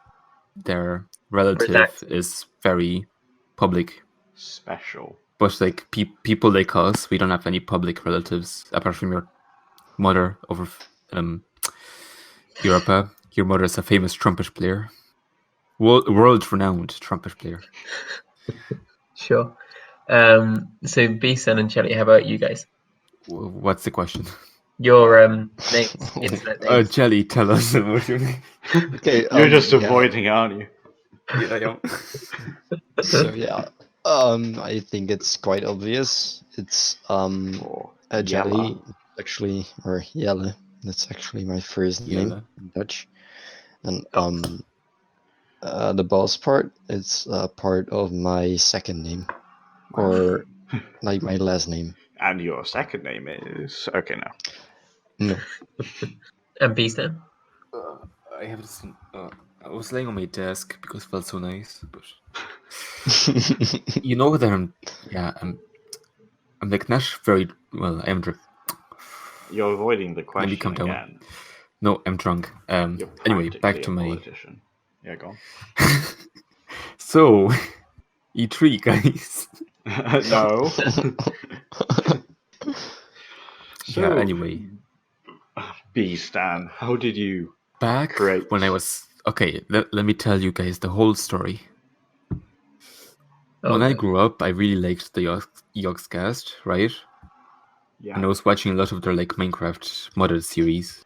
their relative Redacted. is very public. Special. But like people like us, we don't have any public relatives apart from your mother over Europa. Your mother is a famous trumpet player, world-renowned trumpet player. Sure. So B-Sun and Jelly, how about you guys? What's the question? Your names, internet names. Jelly, tell us about your name. Okay, You're just yeah. avoiding, aren't you? Yeah, I am. So yeah, I think it's quite obvious. It's Or a jelly, Jella. actually, or Jelle. That's actually my first name Jelle. in Dutch. And the boss part, it's part of my second name, or like my last name. And your second name is... Okay, no. No. And B-Sun? I have this. I was laying on my desk because it felt so nice, but you know that I'm like not very well. I am drunk. You're avoiding the question calm down. again. No, I'm drunk. You're Anyway, back practically to a my. politician. Yeah, go on. So, E3 guys. No. Yeah. Anyway, B-Stan, how did you... back Great. when I was okay. Let me tell you guys the whole story. When I grew up, I really liked the Yogscast, right? Yeah. And I was watching a lot of their like Minecraft modded series.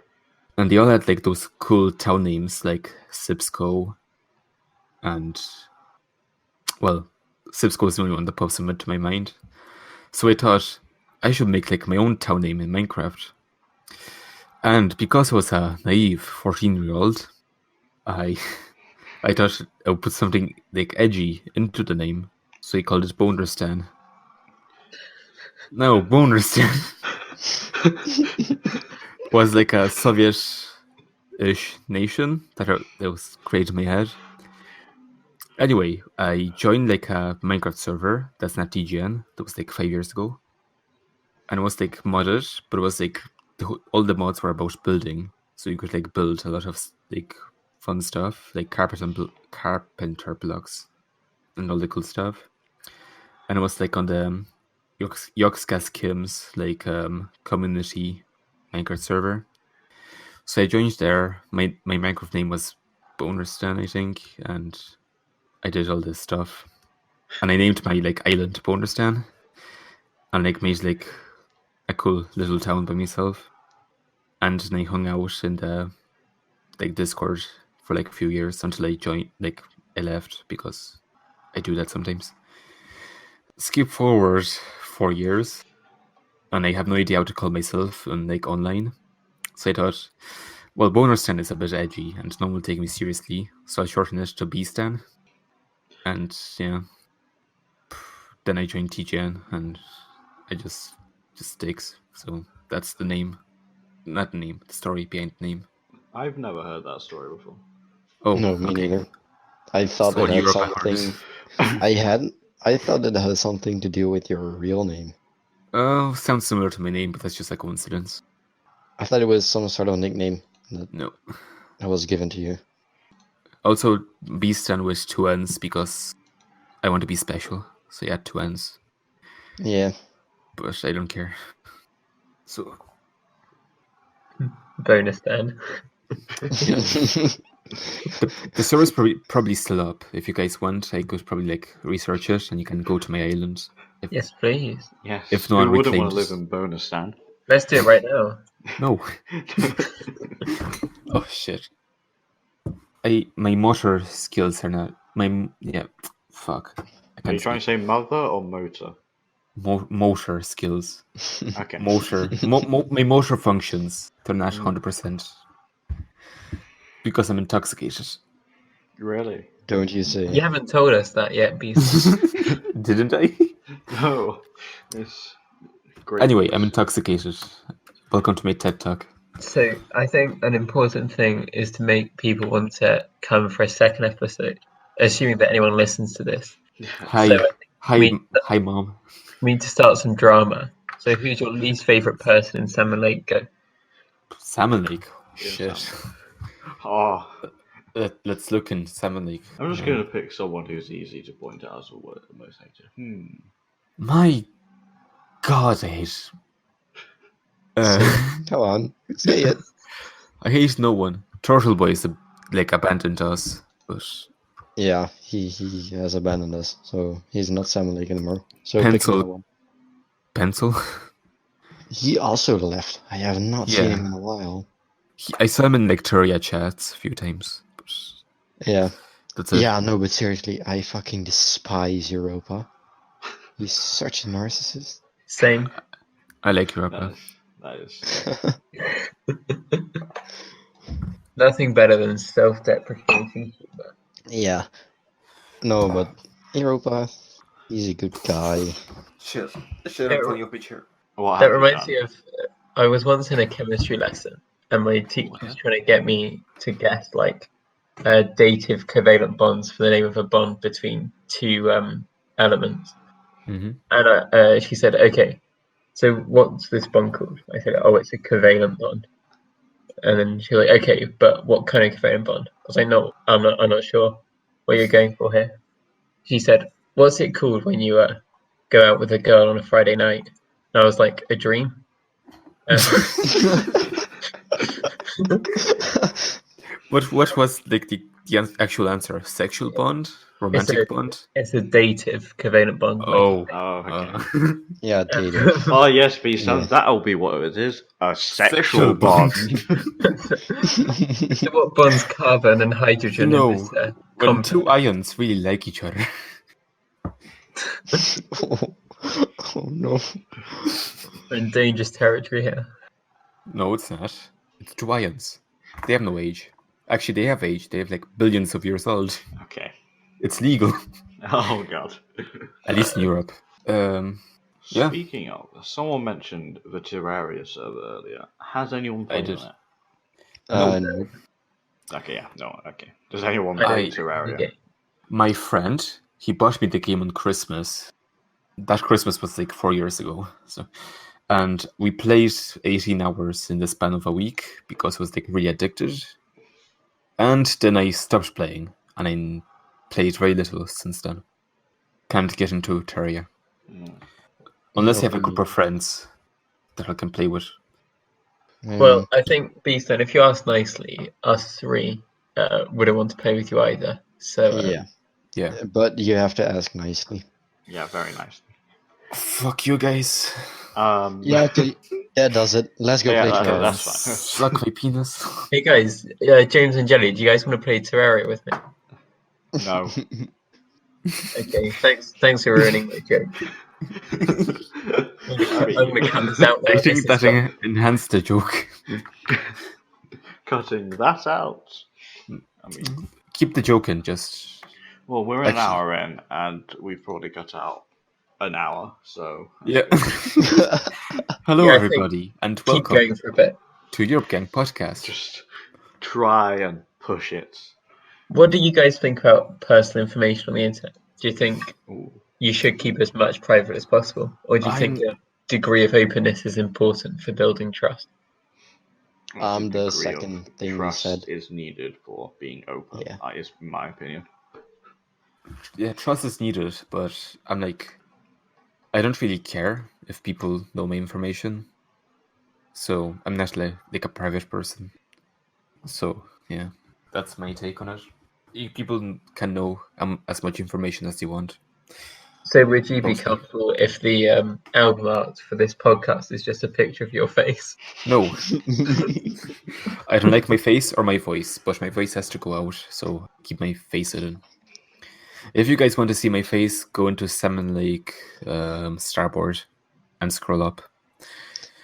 And they all had like those cool town names like Sipsco and well, Sipsco was the only one that pops into my mind. So I thought I should make like my own town name in Minecraft. And because I was a naive 14-year-old, I thought I would put something like edgy into the name. So I called it Bonerstan. Now, Bonerstan was like a Soviet-ish nation that was created in my head. Anyway, I joined like a Minecraft server that's not TGN. That was like 5 years ago. And it was like modded, but it was like all the mods were about building. So you could like build a lot of like fun stuff, like carpenter blocks and all the cool stuff. And it was like on the Yogscast Kim's like community Minecraft server. So I joined there. My Minecraft name was Bonerstan, I think, and I did all this stuff. And I named my like island Bonerstan, and like made like a cool little town by myself. And then I hung out in the like Discord for like a few years until I left because I do that sometimes. Skip forward 4 years, and I have no idea how to call myself on like online. So I thought, well, Bonerstan is a bit edgy and no one will take me seriously, so I shortened it to Beastan. And yeah, then I joined TGN and I just sticks. So that's the name. Not the name, the story behind the name. I've never heard that story before. Oh, No, me okay. neither. I thought So it had Europe something. I thought it had something to do with your real name. Oh, sounds similar to my name, but that's just a coincidence. I thought it was some sort of nickname No. that was given to you. Also, Beastan with 2 N's because I want to be special. So yeah, 2 N's. Yeah. But I don't care. So Bonerstan. the server's probably still up. If you guys want, I could probably like research it, and you can go to my island. Yes, please. Yes. If no one Who wouldn't want to reclaims- live in Bonerstan? Let's do it right now. No. Oh shit. My motor skills are not fuck. I Are you can't trying to say mother or motor? motor skills. Okay. Motor. My motor functions. They're not 100%. Because I'm intoxicated. Really? Don't you say? You haven't told us that yet, Beast. Didn't I? No. It's great. Anyway, I'm intoxicated. Welcome to my TED Talk. So I think an important thing is to make people want to come for a second episode, assuming that anyone listens to this. Hi. So Hi, Mom. we need to start some drama. So who's your least favourite person in Salmon Lake? Go. Salmon Lake. Yeah, Shit. Oh, Let's look in Salmon Lake. I'm just going to pick someone who's easy to point out as the most hated. My God, I hate. Come on, say it. I hate no one. Turtle Boys like abandoned us, but Yeah, he has abandoned us, so he's not Salmon Lake anymore. So pick Pencil. another one. Pencil. He also left. I have not seen Yeah. him in a while. I saw him in like Turia chats a few times. But Yeah. that's it. Yeah, no, but seriously, I fucking despise Europa. He's such a narcissist. Same. I like Europa. That is. Nothing better than self-deprecating humor. Yeah. No, but Europa, he's a good guy. Shit. I'm pulling your picture. What That have you reminds done? me of, I was once in a chemistry lesson, and my teacher was trying to get me to guess like dative covalent bonds for the name of a bond between two elements. Mm-hmm. And she said, "Okay, so what's this bond called?" I said, "Oh, it's a covalent bond." And then she was like, "Okay, but what kind of covalent bond?" I was like, "No, I'm not sure what you're going for here." She said, "What's it called when you go out with a girl on a Friday night?" And I was like, "A dream." What was like the actual answer? Sexual bond? Romantic bond? It's a dative covalent bond. like- Oh. Oh, okay. Yeah, dated. Oh, yes, B-Sons, Yeah. that'll be what it is. A Sexual sexual bond. So what bonds carbon and hydrogen No. in this When two ions really like each other. Oh no. We're in dangerous territory here. No, it's not. It's giants. They have no age. Actually, they have age. They have like billions of years old. Okay. It's legal, Oh god. at least in Europe. Yeah. Speaking of, someone mentioned the Terraria server earlier. Has anyone played did. on it? No. Okay, yeah, no, okay. Does anyone I play don't Terraria? think it- My friend, he bought me the game on Christmas. That Christmas was like 4 years ago. And we played 18 hours in the span of a week because I was like really addicted. And then I stopped playing, and I played very little since then. Can't get into Terraria. Unless you have a group of friends that I can play with. Well, I think, Beaston, if you ask nicely, us three wouldn't want to play with you either. So yeah, but you have to ask nicely. Yeah, very nice. Fuck you guys. Yeah, okay. That does it. Let's go Yeah, play that- Terraria. that's fine. Suck my penis. Hey guys, James and Jelly, do you guys want to play Terraria with me? No. Okay, thanks for ruining my joke. I'm gonna cut this out now. I think This that is not- enhanced the joke. Cutting that out. I mean, Keep the joke in, just... well, we're an Actually- hour in, and we've probably cut out an hour, so. Yeah. Hello, Yeah, I think- everybody, and keep welcome going for a bit. to Europe Gang Podcast. Just try and push it. What do you guys think about personal information on the internet? Do you think Ooh. you should keep as much private as possible, or do you think I'm- a degree of openness is important for building trust? I think The degree of second thing you trust said. is needed for being open. Yeah. Is my opinion. Yeah, trust is needed, but I'm like... I don't really care if people know my information. So, I'm not like a private person. So, yeah, that's my take on it. People can know as much information as they want. So would you be Mostly. comfortable if the album art for this podcast is just a picture of your face? No, I don't like my face or my voice, but my voice has to go out, so keep my face hidden. If you guys want to see my face, go into Salmon Lake Starboard and scroll up.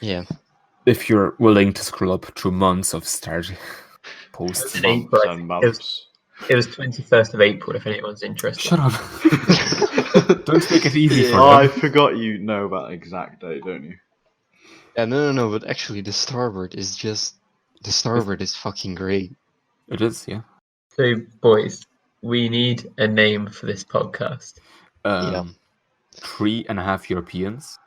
Yeah. If you're willing to scroll up through months of start posts. In April, Months I and think. months. It was 21st of April, if anyone's interested. Shut up. Don't make it easy for Oh, I them. forgot you know that exact date, don't you? Yeah, no, but actually the starboard is fucking great. It is, yeah. So, boys, we need a name for this podcast. Yeah. 3.5 Europeans.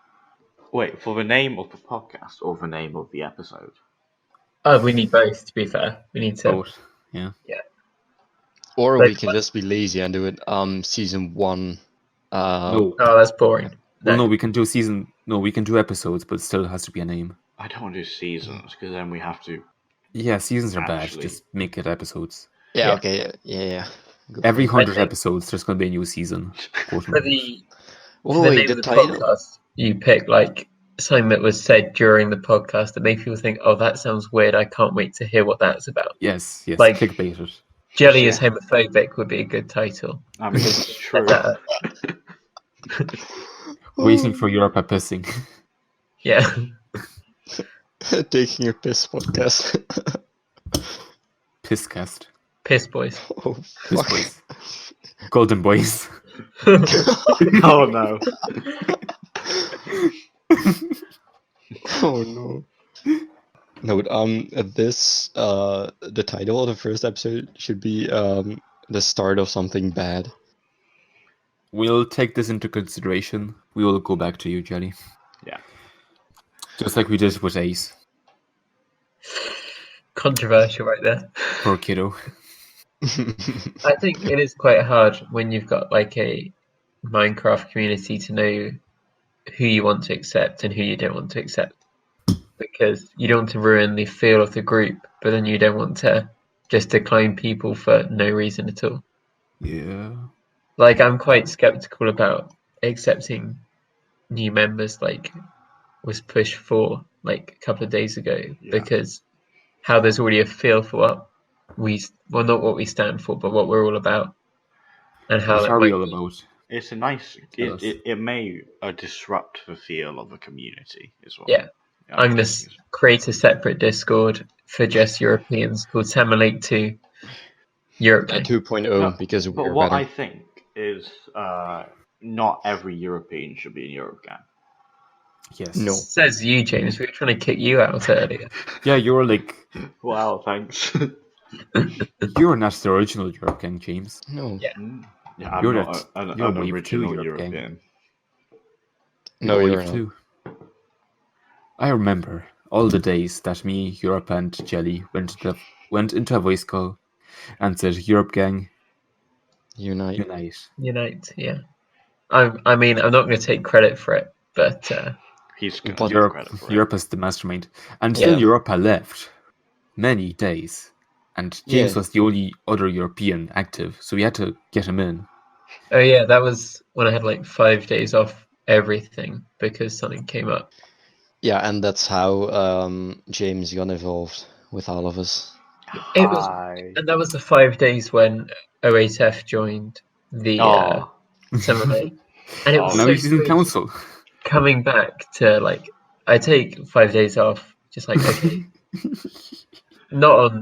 Wait, for the name of the podcast or the name of the episode? Oh, we need both, to be fair. We need to... Both, yeah. Or Like we can just be lazy and do it season 1. No. Oh, that's boring. Well, no, we can do we can do episodes, but it still has to be a name. I don't want to do seasons because then we have to. Yeah, seasons are Actually- bad. Just make it episodes. Yeah, Yeah. okay, yeah. Good Every point. 100 think- episodes, there's going to be a new season. quote For unquote. the, Oh, for the wait, name the of the title. podcast, you pick, like, something that was said during the podcast that made people think, oh, that sounds weird. I can't wait to hear what that's about. Yes, like- clickbaited. Jelly is homophobic would be a good title. I mean, it's true. Waiting for Europe are pissing. Yeah. Taking a piss podcast. Pisscast. Piss boys. Oh, Piss fuck. boys. Golden boys. Oh no. Oh no. No, but this the title of the first episode should be the start of something bad. We'll take this into consideration. We will go back to you, Jelly. Yeah. Just like we did with Ace. Controversial right there. Poor kiddo. I think it is quite hard when you've got like a Minecraft community to know who you want to accept and who you don't want to accept. Because you don't want to ruin the feel of the group, but then you don't want to just decline people for no reason at all. Yeah. Like, I'm quite skeptical about accepting new members, like was pushed for like a couple of days ago, Yeah. because how there's already a feel for what not what we stand for, but what we're all about, and how What that are we might all be about? It's a nice. Yes. It may disrupt the feel of a community as well. Yeah. I'm going to create a separate Discord for just Europeans called Salmon Lake 2 Europe Gang. 2.0 No, because But we're what better. I think is, not every European should be in Europe Gang. Yes. No. Says you, James. We were trying to kick you out earlier. Yeah, you're like Wow, thanks. you're not the original Europe Gang, James. No. Yeah. Yeah, I'm You're not you're an wave two original Europe Gang. European. No, You're you're wave not. two. I remember all the days that me, Europe, and Jelly went into a voice call and said, "Europe Gang, Unite. Unite, yeah. I mean, I'm not going to take credit for it, but He's gonna But take Europe, credit for it. Europe is the mastermind." Until Yeah. Europa left, many days, and James Yeah. was the only other European active, so we had to get him in. oh yeah, that was when I had like 5 days off everything because something came up. Yeah, and that's how James got involved with all of us. It was- Hi. And that was the 5 days when O8F joined the Oh, Summer Lake. And it was Oh, Now so he's in good council. coming back to like, I take 5 days off, just like, okay. not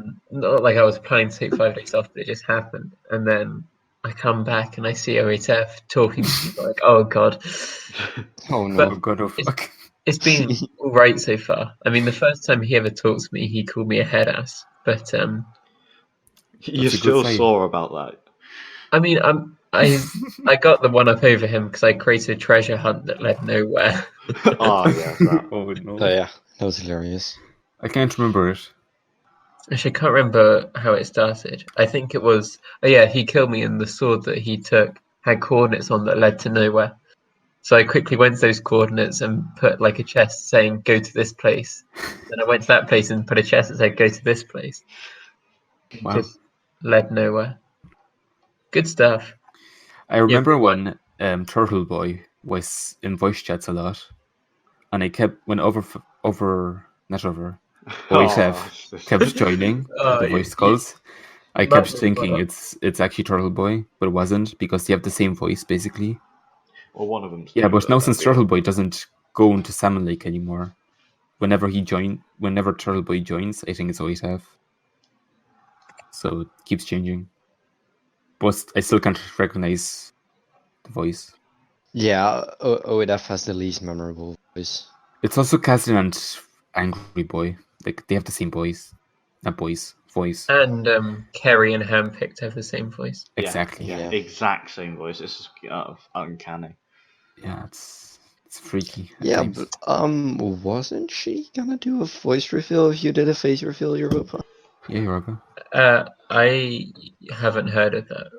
like I was planning to take 5 days off, but it just happened. And then I come back and I see O8F talking to people like, oh god. Oh no. But- Oh god, oh fuck. It's been all right so far. I mean, the first time he ever talked to me, he called me a head ass. But you're That's a good still sign. sore about that. I mean, I got the one up over him because I created a treasure hunt that led nowhere. Oh yeah, that. Oh no. Oh yeah, that was hilarious. I can't remember it. Actually, I can't remember how it started. I think it was. Oh yeah, he killed me, and the sword that he took had coordinates on that led to nowhere. So I quickly went to those coordinates and put like a chest saying "Go to this place." Then I went to that place and put a chest that said "Go to this place." Wow. Just led nowhere. Good stuff. I remember when Turtle Boy was in voice chats a lot, and I kept when OHF kept joining Oh, the yeah, voice calls. I That kept was thinking well. it's actually Turtle Boy, but it wasn't because they have the same voice basically. Well, one of them. Yeah, but now since Turtle Boy doesn't go into Salmon Lake anymore, whenever Turtle Boy joins, I think it's OHF. So it keeps changing. But I still can't recognize the voice. Yeah, OEDF has the least memorable voice. It's also Cassian and Angry Boy. Like they have the same voice. Not voice. And Kerry and Handpicked have the same voice. Exactly. Yeah, exact same voice. This is uncanny. Yeah, it's freaky. at Yeah, times. but wasn't she gonna do a voice reveal if you did a face reveal, Europa? Yeah, Europa. I haven't heard of that,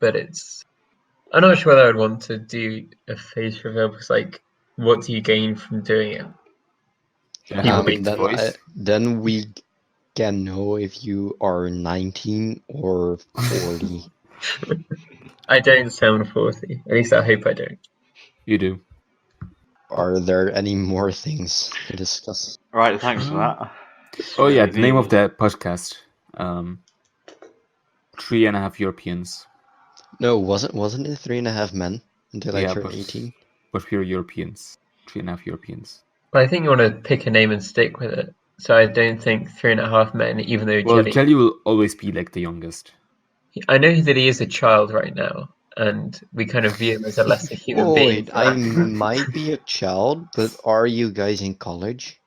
but I'm not sure whether I'd want to do a face reveal because, like, what do you gain from doing it? Yeah, People I pick mean, the then we can know if you are 19 or 40. I don't sound 40. At least I hope I don't. You do. Are there any more things to discuss? All right, thanks for that. Oh yeah, Really the name of needed. the podcast. 3.5 Europeans. No, wasn't it 3.5 men until I Yeah, turned but- 18? But we're Europeans. 3.5 Europeans. But I think you want to pick a name and stick with it. So I don't think 3.5 men, even though Well, Jelly. Jelly will always be like the youngest. I know that he is a child right now, and we kind of view him as a lesser human being. Wait, I might be a child, but are you guys in college?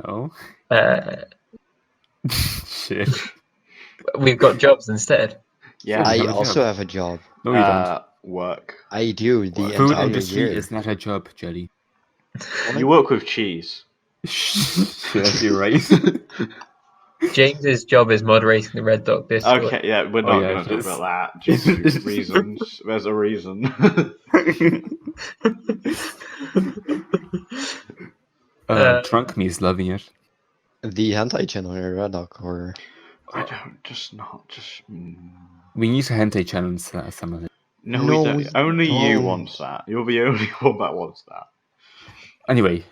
Oh Uh, shit. we've got jobs instead. Yeah. I have a also job. have a job. No, you don't. Work. I do the Food entire industry year. is not a job, Jelly. You work with cheese. Shit, you're right. James's job is moderating the Red Dot Discord. Okay, yeah, we're not yeah, going to it talk is. about that. Just reasons. There's a reason. Trunk Me is loving it. The hentai channel in Red Dog, or I don't. Just not. Just. We need a hentai channel in Salmon. No, No, we don't. we Only you don't. want that. You're the only one that wants that. Anyway,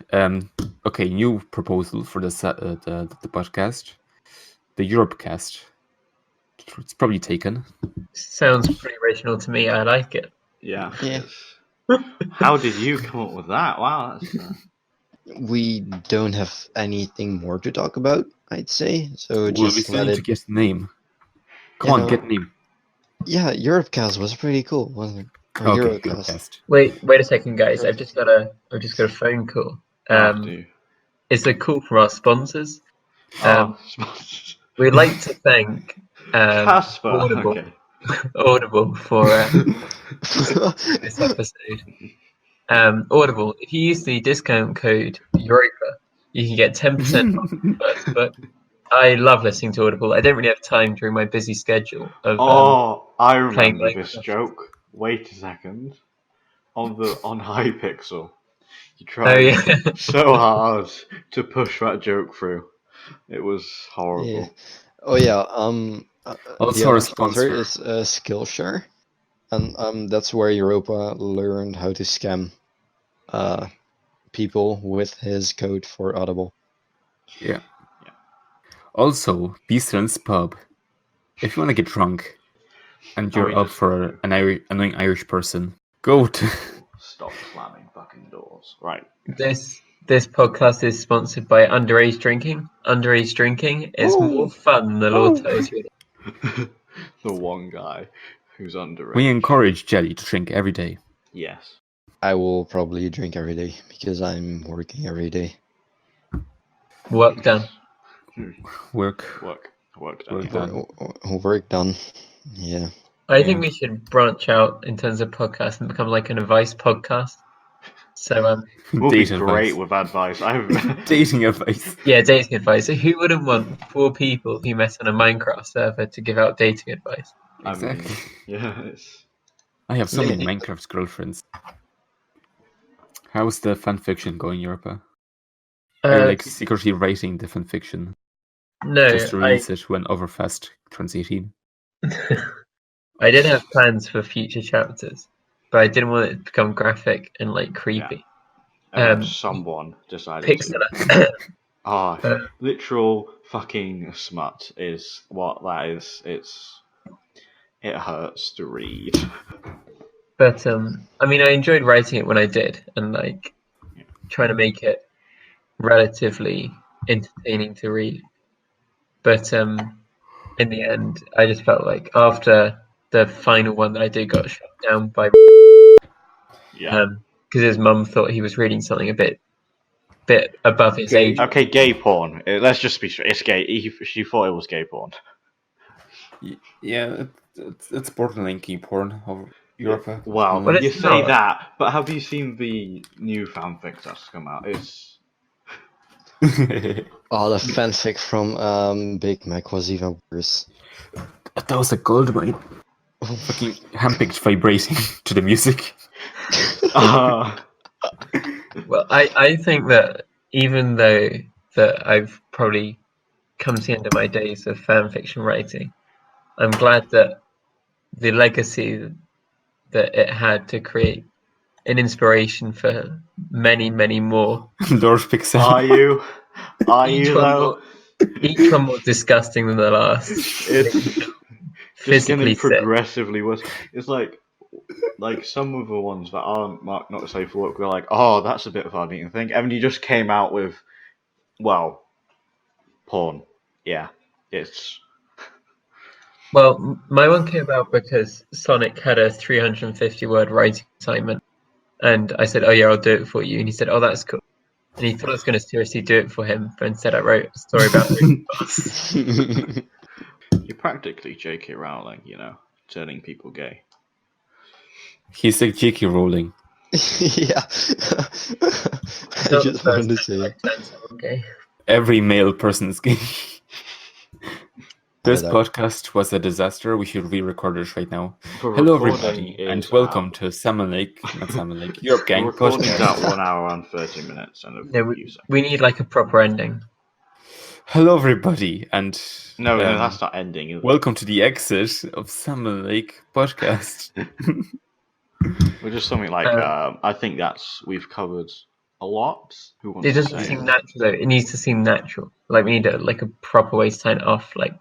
okay, new proposal for the podcast, the Europecast. It's probably taken. Sounds pretty original to me. I like it. Yeah. Yeah. How did you come up with that? Wow. That's, We don't have anything more to talk about, I'd say. So Well, we just still let need to it. get the name. Come You on, know, get the name. Yeah, Europecast was pretty cool, wasn't it? Or Okay, Eurocast. Eurocast. Wait a second, guys. I've just got a phone call. dude. It's a call from our sponsors. Oh, We'd like to thank Casper. Audible, Okay. Audible for this episode. Audible, if you use the discount code Europa, you can get 10% off the first book. I love listening to Audible. I don't really have time during my busy schedule of I playing remember this Minecraft. joke. Wait a second. On Hypixel, you Oh tried yeah. so hard to push that joke through. It was horrible. Yeah. Oh yeah. Also The our other sponsor sponsor. is Skillshare, and that's where Europa learned how to scam people with his code for Audible. Yeah. Also, Beastlands Pub. If you want to get drunk and you're we up just- for an annoying Irish person, go to. Stop slamming fucking doors. Right. This podcast is sponsored by Underage Drinking. Underage Drinking is more fun than the Lord tells you. The one guy who's underage. We encourage Jelly to drink every day. Yes. I will probably drink every day because I'm working every day. Work done. Work. Work Work done. done. Work done. Yeah. I think we should branch out in terms of podcasts and become like an advice podcast. So We'll be Date great advice. with advice. Dating advice. yeah, dating advice. So who wouldn't want 4 people who met on a Minecraft server to give out dating advice? Exactly. Yes. I have so Yeah. many Minecraft girlfriends. How's the fanfiction going, Europa? Are you like secretly writing the fanfiction No, just to release it when Overfast turns 18? I did have plans for future chapters, but I didn't want it to become graphic and like creepy. And then someone decided Pixar. to. Literal fucking smut is what that is. It hurts to read. But I mean, I enjoyed writing it when I did, and like trying to make it relatively entertaining to read. But in the end, I just felt like after the final one that I did got shut down by because his mum thought he was reading something a bit above his age. Okay, gay porn. Let's just be straight. It's gay. She thought it was gay porn. Yeah, it's borderline gay porn of Europa. Wow, But you it's say not. that, but have you seen the new fanfic that's come out? It's Oh, the fanfic from Big Mac was even worse. That was a gold mine. Fucking handpicked vibrating to the music. Well, I think that even though that I've probably come to the end of my days of fan fiction writing, I'm glad that the legacy that it had to create an inspiration for many, many more. Lord Pixel. Are you though? Each one more disgusting than the last. It's just Physically getting progressively worse. It's like some of the ones that aren't marked not safe for work. We're like, oh, that's a bit funny to think. And you just came out with, well, porn. Yeah, it's. Well, my one came about because Sonic had a 350-word writing assignment, and I said, "Oh yeah, I'll do it for you." And he said, "Oh, that's cool." And he thought I was going to seriously do it for him, but instead I wrote a story about it. You're practically J.K. Rowling, turning people gay. He's like J.K. Rowling. Yeah. I just wanted to say it. Okay. Every male person is gay. This Yeah, podcast was a disaster. We should re-record it right now. Hello, everybody, and welcome to Salmon Lake, not Salmon Lake, Europe Gang Recording's podcast. at 1 hour and 30 minutes. And No, we need like a proper ending. Hello, everybody, and no, that's not ending. Is it? Welcome to the exit of Salmon Lake podcast. We're just something like I think we've covered a lot. Who wants It to doesn't say seem it? natural though. It needs to seem natural. Like we need a proper way to sign it off. Like,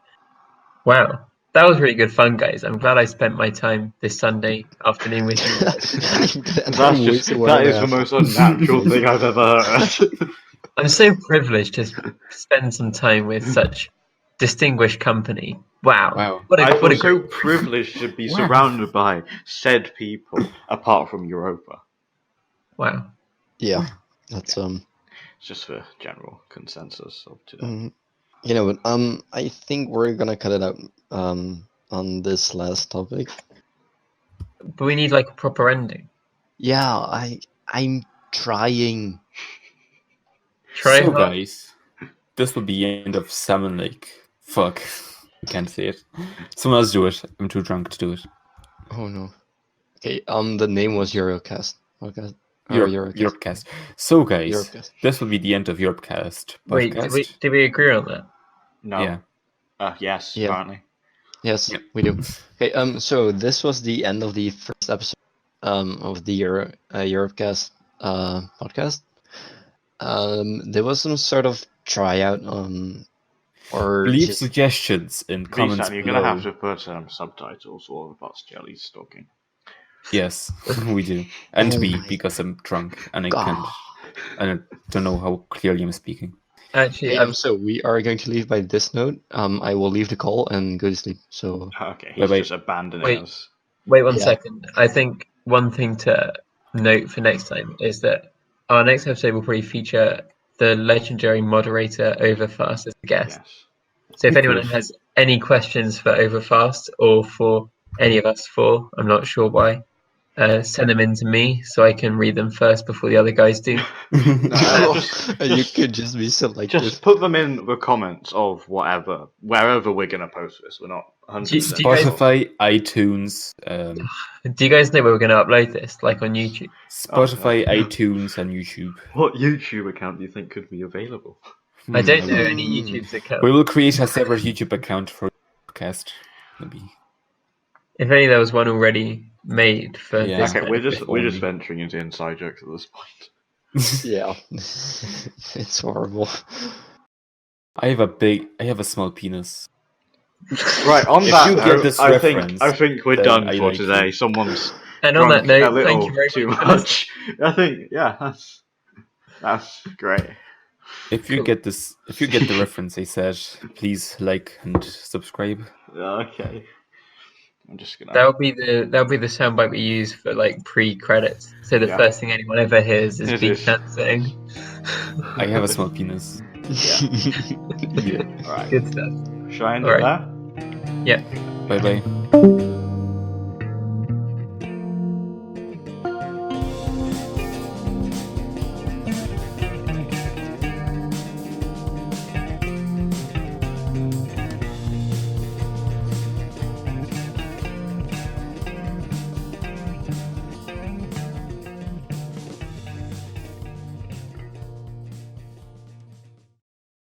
wow, That was really good fun, guys. I'm glad I spent my time this Sunday afternoon with you. That is the most unnatural thing I've ever heard. I'm so privileged to spend some time with such distinguished company. Wow. I feel so privileged to be surrounded by said people, apart from Europa. Wow. Yeah, that's It's just for general consensus of today. You know, but I think we're gonna cut it out on this last topic. But we need like a proper ending. Yeah, I'm trying. Try so, hard. guys, this will be the end of Salmon Lake. Fuck. I can't say it. Someone else do it. I'm too drunk to do it. Oh no. Okay, the name was Eurocast. Okay. Europecast. So, guys, Europecast. this will be the end of Europecast. Wait, did we agree on that? No. Yeah. Yes, Yeah. apparently. Yes, we do. Okay, so this was the end of the first episode of the Europecast podcast. There was some sort of tryout or Leave just- suggestions in comments You're below. gonna have to put subtitles all about Jelly stalking. Yes, we do. And Oh me, my because I'm drunk and I God. can't. I don't know how clearly I'm speaking. Actually, So we are going to leave by this note. I will leave the call and go to sleep. So Okay, he's Wait. just abandoning Wait. us. wait one Yeah. second. I think one thing to note for next time is that our next episode will probably feature the legendary moderator Overfast as a guest. Yes. So if anyone has any questions for Overfast or for any of us four, I'm not sure why, send them in to me so I can read them first before the other guys do. you could just be selected. Just put them in the comments of wherever we're gonna post this. We're not 100%. Do you guys- Spotify, iTunes, Do you guys know where we're going to upload this, like on YouTube? Spotify, Oh, no. iTunes, and YouTube. What YouTube account do you think could be available? I don't know Hmm. any YouTube's account. We will create a separate YouTube account for podcast. Maybe. If only there was one already made for Yeah. this. Okay, kind we're of just thing. venturing into inside jokes at this point. Yeah, it's horrible. I have a small penis. Right, on If that you get note, this I reference, think we're then done I for like today. you. Someone's And on that drunk a note, little thank you very too much. for listening. much. I think, yeah, that's great. If you Cool. get the reference I said, please like and subscribe. Okay, I'm just gonna. That'll be the soundbite we use for like pre-credits. So the Yeah. first thing anyone ever hears is It Beat is. saying, I have a small penis. All right, "Good stuff." shall I end All it right. there? Bye bye.